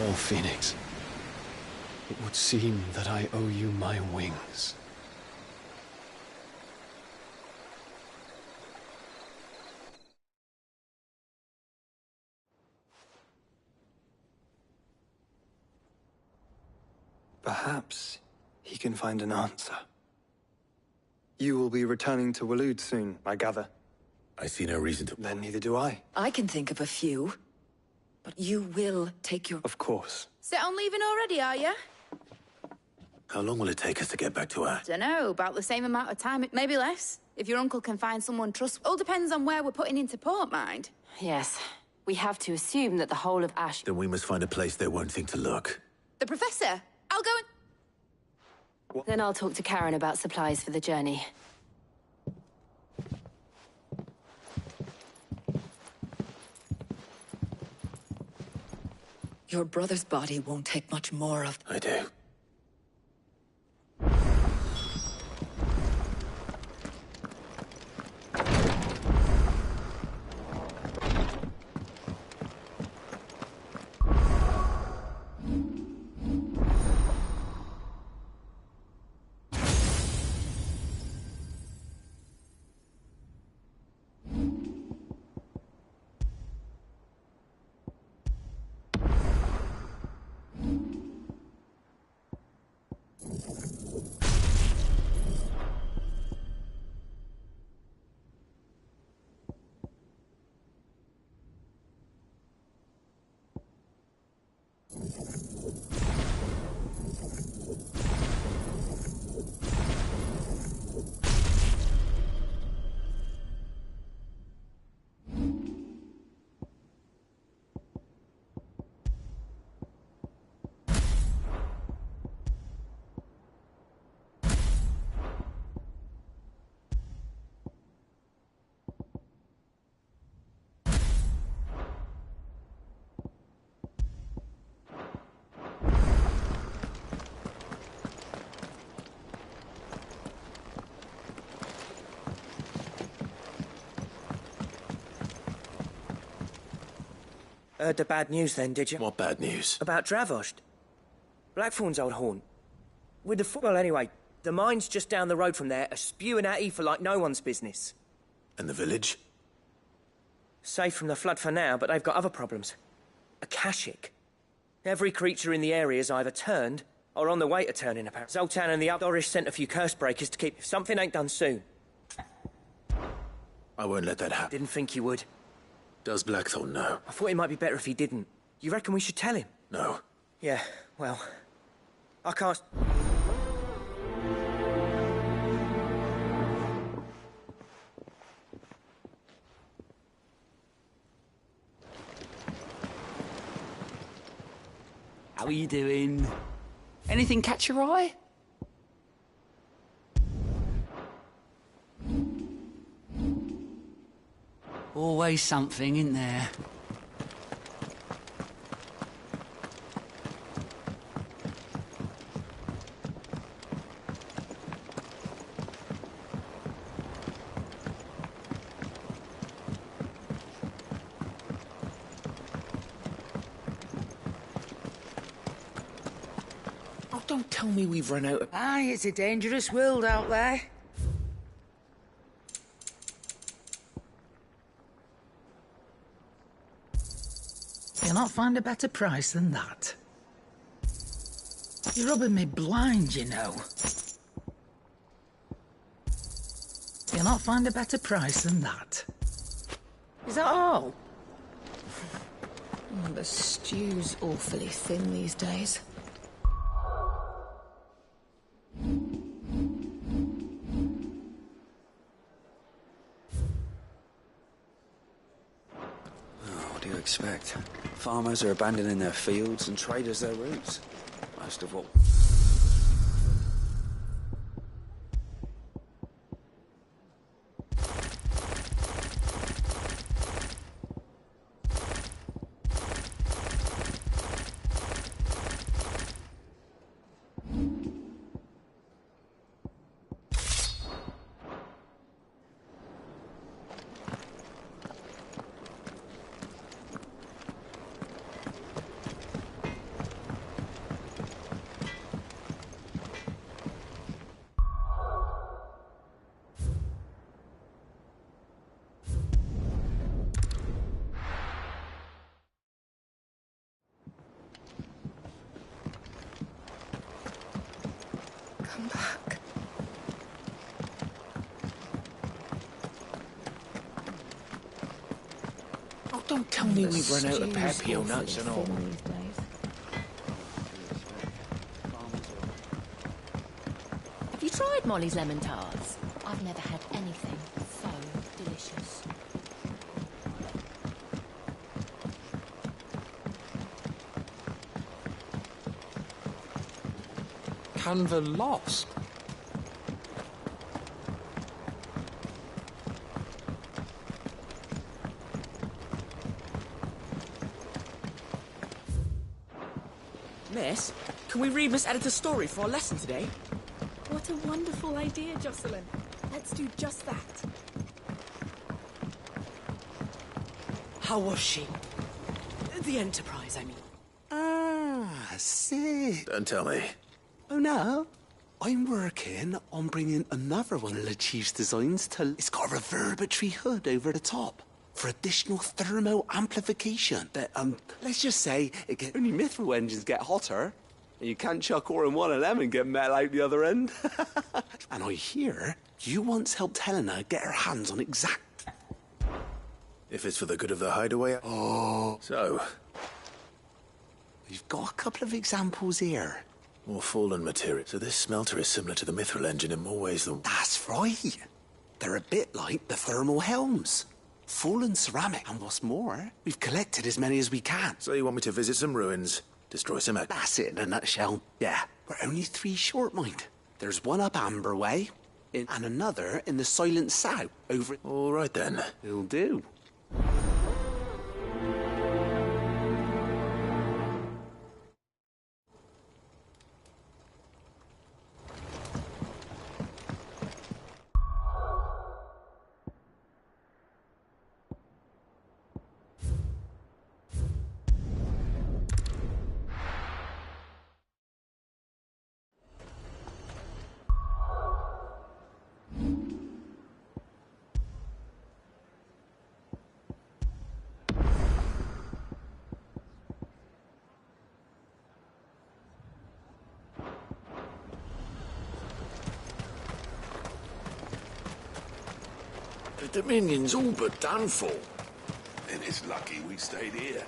Oh, Phoenix. It would seem that I owe you my wings. Perhaps he can find an answer. You will be returning to Waloed soon, I gather. I see no reason to. Then neither do I. I can think of a few. But you will take your... Of course. Set on leaving already, are you? How long will it take us to get back to our... Dunno, about the same amount of time, maybe less. If your uncle can find someone trustworthy. All depends on where we're putting into port, mind. Yes. We have to assume that the whole of Ash... Then we must find a place they won't think to look. The Professor? I'll go and... What? Then I'll talk to Karen about supplies for the journey. Your brother's body won't take much more of... I do. Heard the bad news then, did you? What bad news? About Dravost. Blackthorn's old haunt. With the well, anyway, the mines just down the road from there are spewing out ether like no one's business. And the village? Safe from the flood for now, but they've got other problems. Akashic. Every creature in the area is either turned or on the way to turning, apparently. Zoltan and the Outdoorish sent a few curse breakers to keep... If something ain't done soon. I won't let that happen. Didn't think you would. Does Blackthorn know? I thought it might be better if he didn't. You reckon we should tell him? No. Yeah, well... I can't... How are you doing? Anything catch your eye? Always something, isn't there? Oh, don't tell me we've run out of... Aye, it's a dangerous world out there. You'll not find a better price than that. You're rubbing me blind, you know. You'll not find a better price than that. Is that all? The stew's awfully thin these days. What do you expect? Farmers are abandoning their fields and traders their roots. Most of all... Don't tell me we've run out of papio nuts and all. Have you tried Molly's lemon tarts? I've never had anything so delicious. Canva lost. Miss, can we read Miss Editor's story for our lesson today? What a wonderful idea, Jocelyn. Let's do just that. How was she? The Enterprise, I mean. Ah, I see. Don't tell me. Oh, no. I'm working on bringing another one of the Chief's designs to... It's got a reverberatory hood over the top for additional thermal amplification. That, let's just say only mithril engines get hotter, and you can't chuck ore in one of them and get metal out the other end. And I hear you once helped Helena get her hands on exact... If it's for the good of the hideaway... Oh. So? We've got a couple of examples here. More fallen material. So this smelter is similar to the mithril engine in more ways than... That's right. They're a bit like the thermal helms. Fallen ceramic. And what's more, we've collected as many as we can. So you want me to visit some ruins, destroy some... That's it in a nutshell. Yeah. We're only 3 short, mind. There's one up Amber Way, and another in the Silent South, over... All right, then. It'll do. The Dominion's all but done for. And it's lucky we stayed here.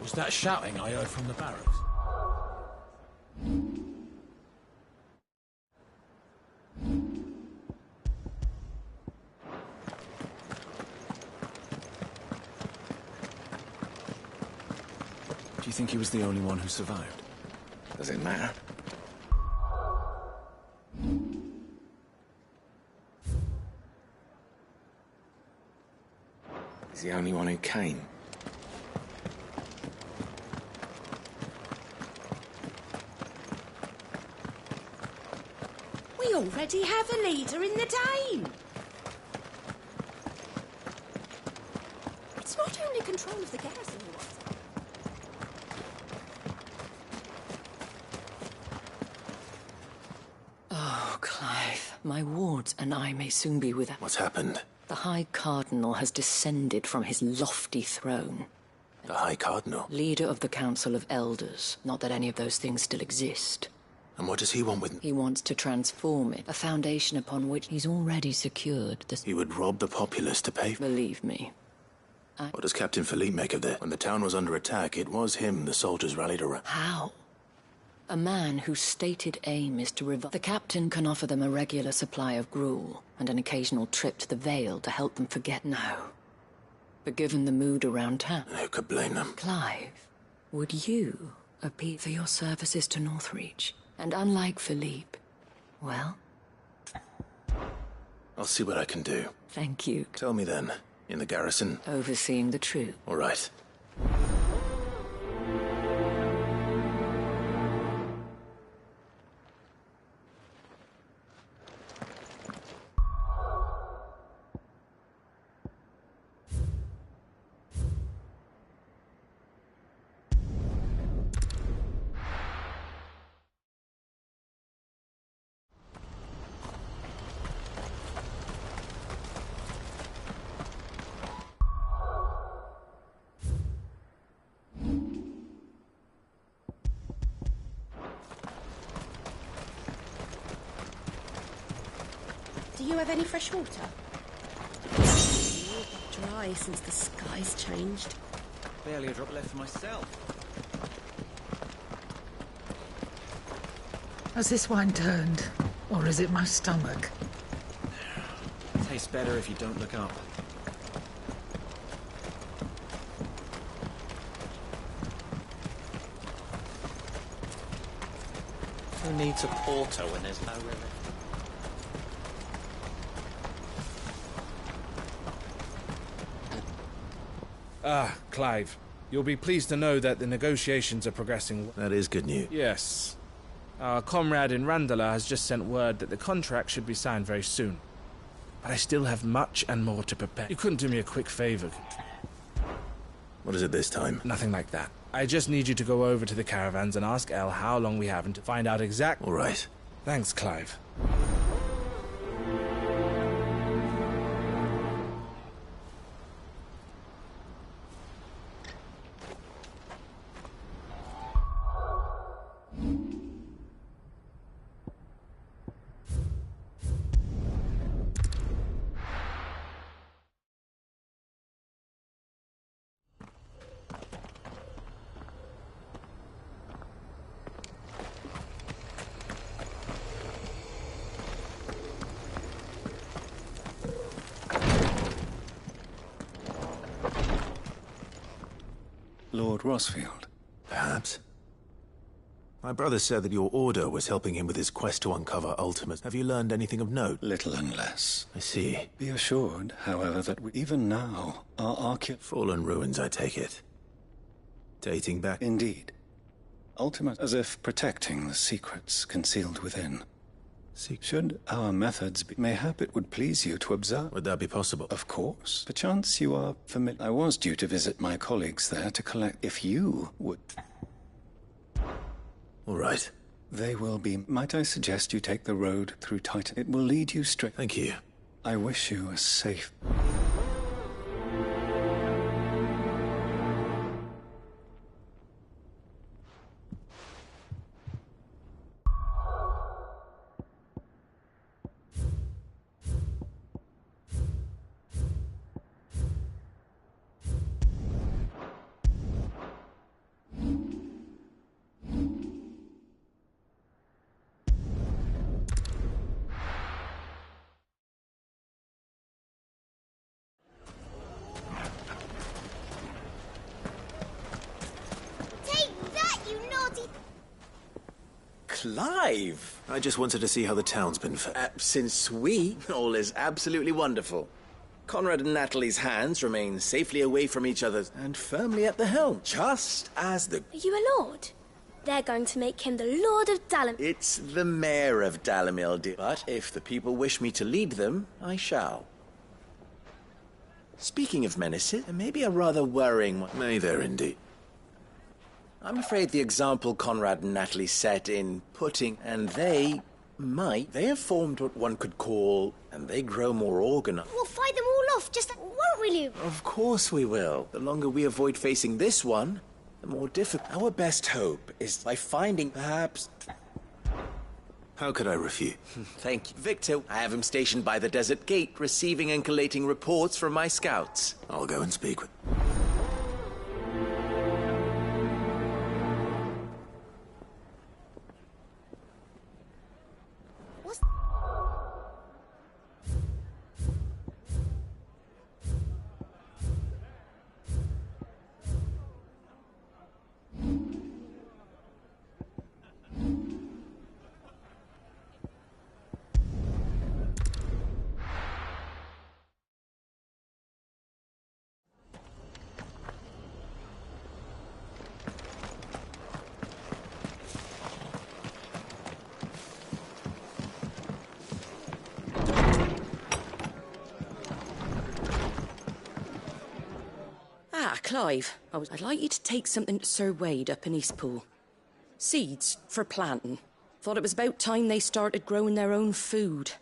Was that shouting I heard from the barracks? Do you think he was the only one who survived? Does it matter? He's the only one who came. We already have a leader in the Dane. It's not only control of the garrison he wants. Oh, Clive, my wards and I may soon be with us. What's happened? The High Cardinal has descended from his lofty throne. The High Cardinal? Leader of the Council of Elders. Not that any of those things still exist. And what does he want with... He wants to transform it, a foundation upon which he's already secured the... He would rob the populace to pay... Believe me. What does Captain Philippe make of this? When the town was under attack, it was him the soldiers rallied around. How? A man whose stated aim is to revive... The captain can offer them a regular supply of gruel and an occasional trip to the Vale to help them forget. No. But given the mood around town... Who could blame them? Clive, would you appeal for your services to Northreach? And unlike Philippe, well... I'll see what I can do. Thank you. Tell me then, in the garrison... Overseeing the troop. All right. Do you have any fresh water? Dry since the skies changed. Barely a drop left for myself. Has this wine turned? Or is it my stomach? Tastes better if you don't look up. Who needs a porter when there's no river? Ah, Clive. You'll be pleased to know that the negotiations are progressing. That is good news. Yes. Our comrade in Randala has just sent word that the contract should be signed very soon. But I still have much and more to prepare. You couldn't do me a quick favor. What is it this time? Nothing like that. I just need you to go over to the caravans and ask Elle how long we have and to find out exactly. All right. Thanks, Clive. Lord Rosfield. Perhaps. My brother said that your order was helping him with his quest to uncover Ultimates. Have you learned anything of note? Little and less. I see. Be assured, however, that even now, our Fallen ruins, I take it. Dating back? Indeed. Ultimate, as if protecting the secrets concealed within. Should our methods be, mayhap it would please you to observe. Would that be possible? Of course. Perchance you are familiar. I was due to visit my colleagues there to collect. If you would. All right. They will be. Might I suggest you take the road through Titan? It will lead you straight. Thank you. I wish you a safe. Clive! I just wanted to see how the town's been fed. Since we, all is absolutely wonderful. Conrad and Natalie's hands remain safely away from each other and firmly at the helm, just as the... Are you a lord? They're going to make him the Lord of Dalamil. It's the mayor of Dalamil, dear. But if the people wish me to lead them, I shall. Speaking of menaces, there may be a rather worrying one. May there indeed. I'm afraid the example Conrad and Natalie set in putting, and they have formed what one could call, and they grow more organized. We'll fight them all off, just won't we, Luke? Of course we will. The longer we avoid facing this one, the more difficult. Our best hope is by finding, perhaps... How could I refuse? Thank you. Victor, I have him stationed by the desert gate, receiving and collating reports from my scouts. I'll go and speak with... Clive, I'd like you to take something to Sir Wade up in Eastpool. Seeds for planting. Thought it was about time they started growing their own food.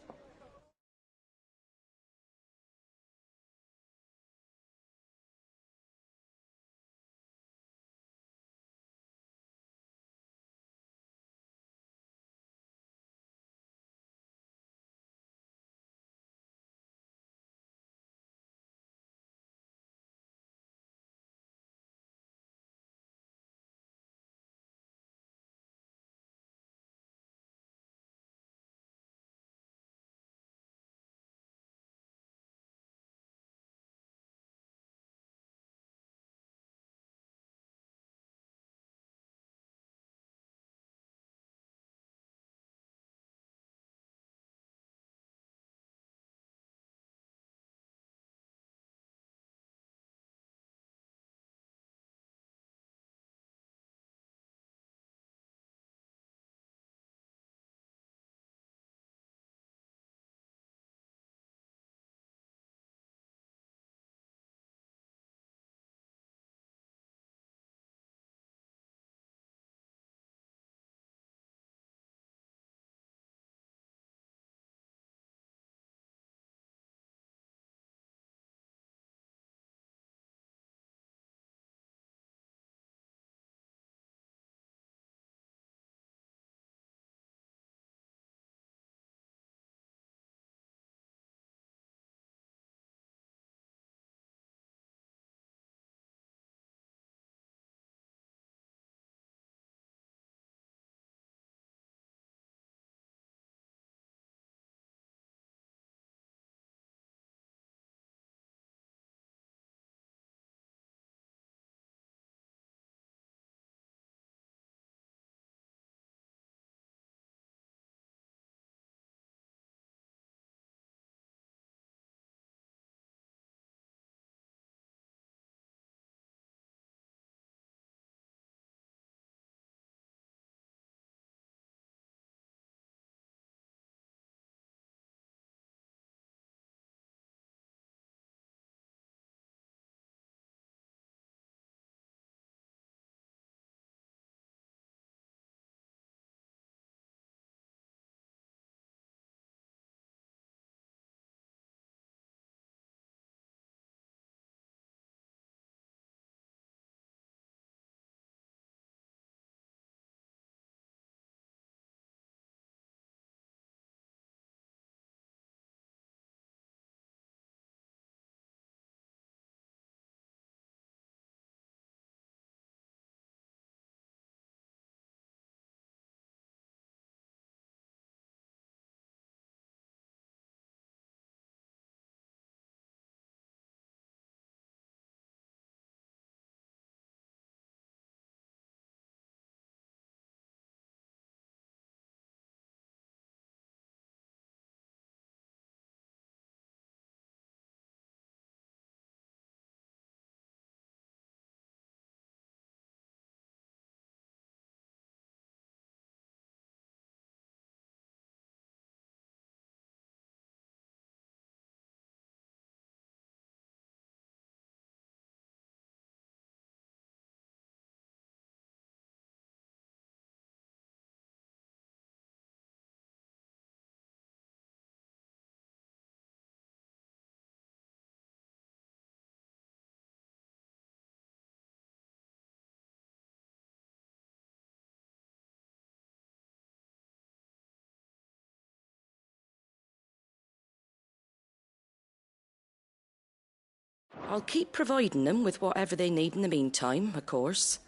I'll keep providing them with whatever they need in the meantime, of course.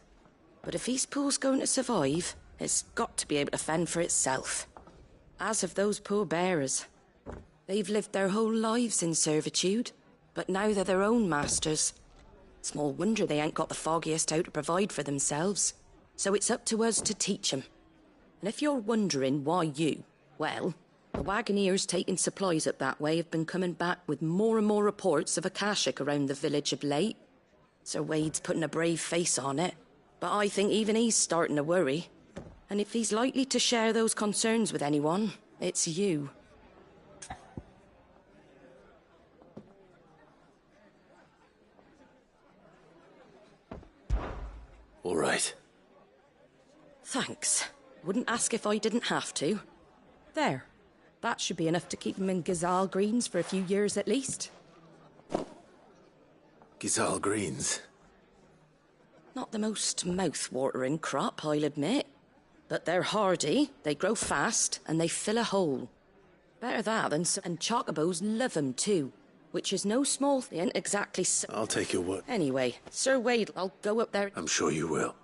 But if Eastpool's going to survive, it's got to be able to fend for itself. As of those poor bearers. They've lived their whole lives in servitude, but now they're their own masters. Small wonder they ain't got the foggiest how to provide for themselves. So it's up to us to teach 'em. And if you're wondering why well, the wagoneers taking supplies up that way have been coming back with more and more reports of Akashic around the village of late. Sir Wade's putting a brave face on it, but I think even he's starting to worry. And if he's likely to share those concerns with anyone, it's you. All right. Thanks. Wouldn't ask if I didn't have to. There. That should be enough to keep him in Gazal Greens for a few years at least. Gazal Greens? Not the most mouth-watering crop, I'll admit. But they're hardy, they grow fast, and they fill a hole. Better that than and chocobos love 'em too. Which is no small thing, exactly so. I'll take your word. Anyway, Sir Wade, I'll go up there. I'm sure you will.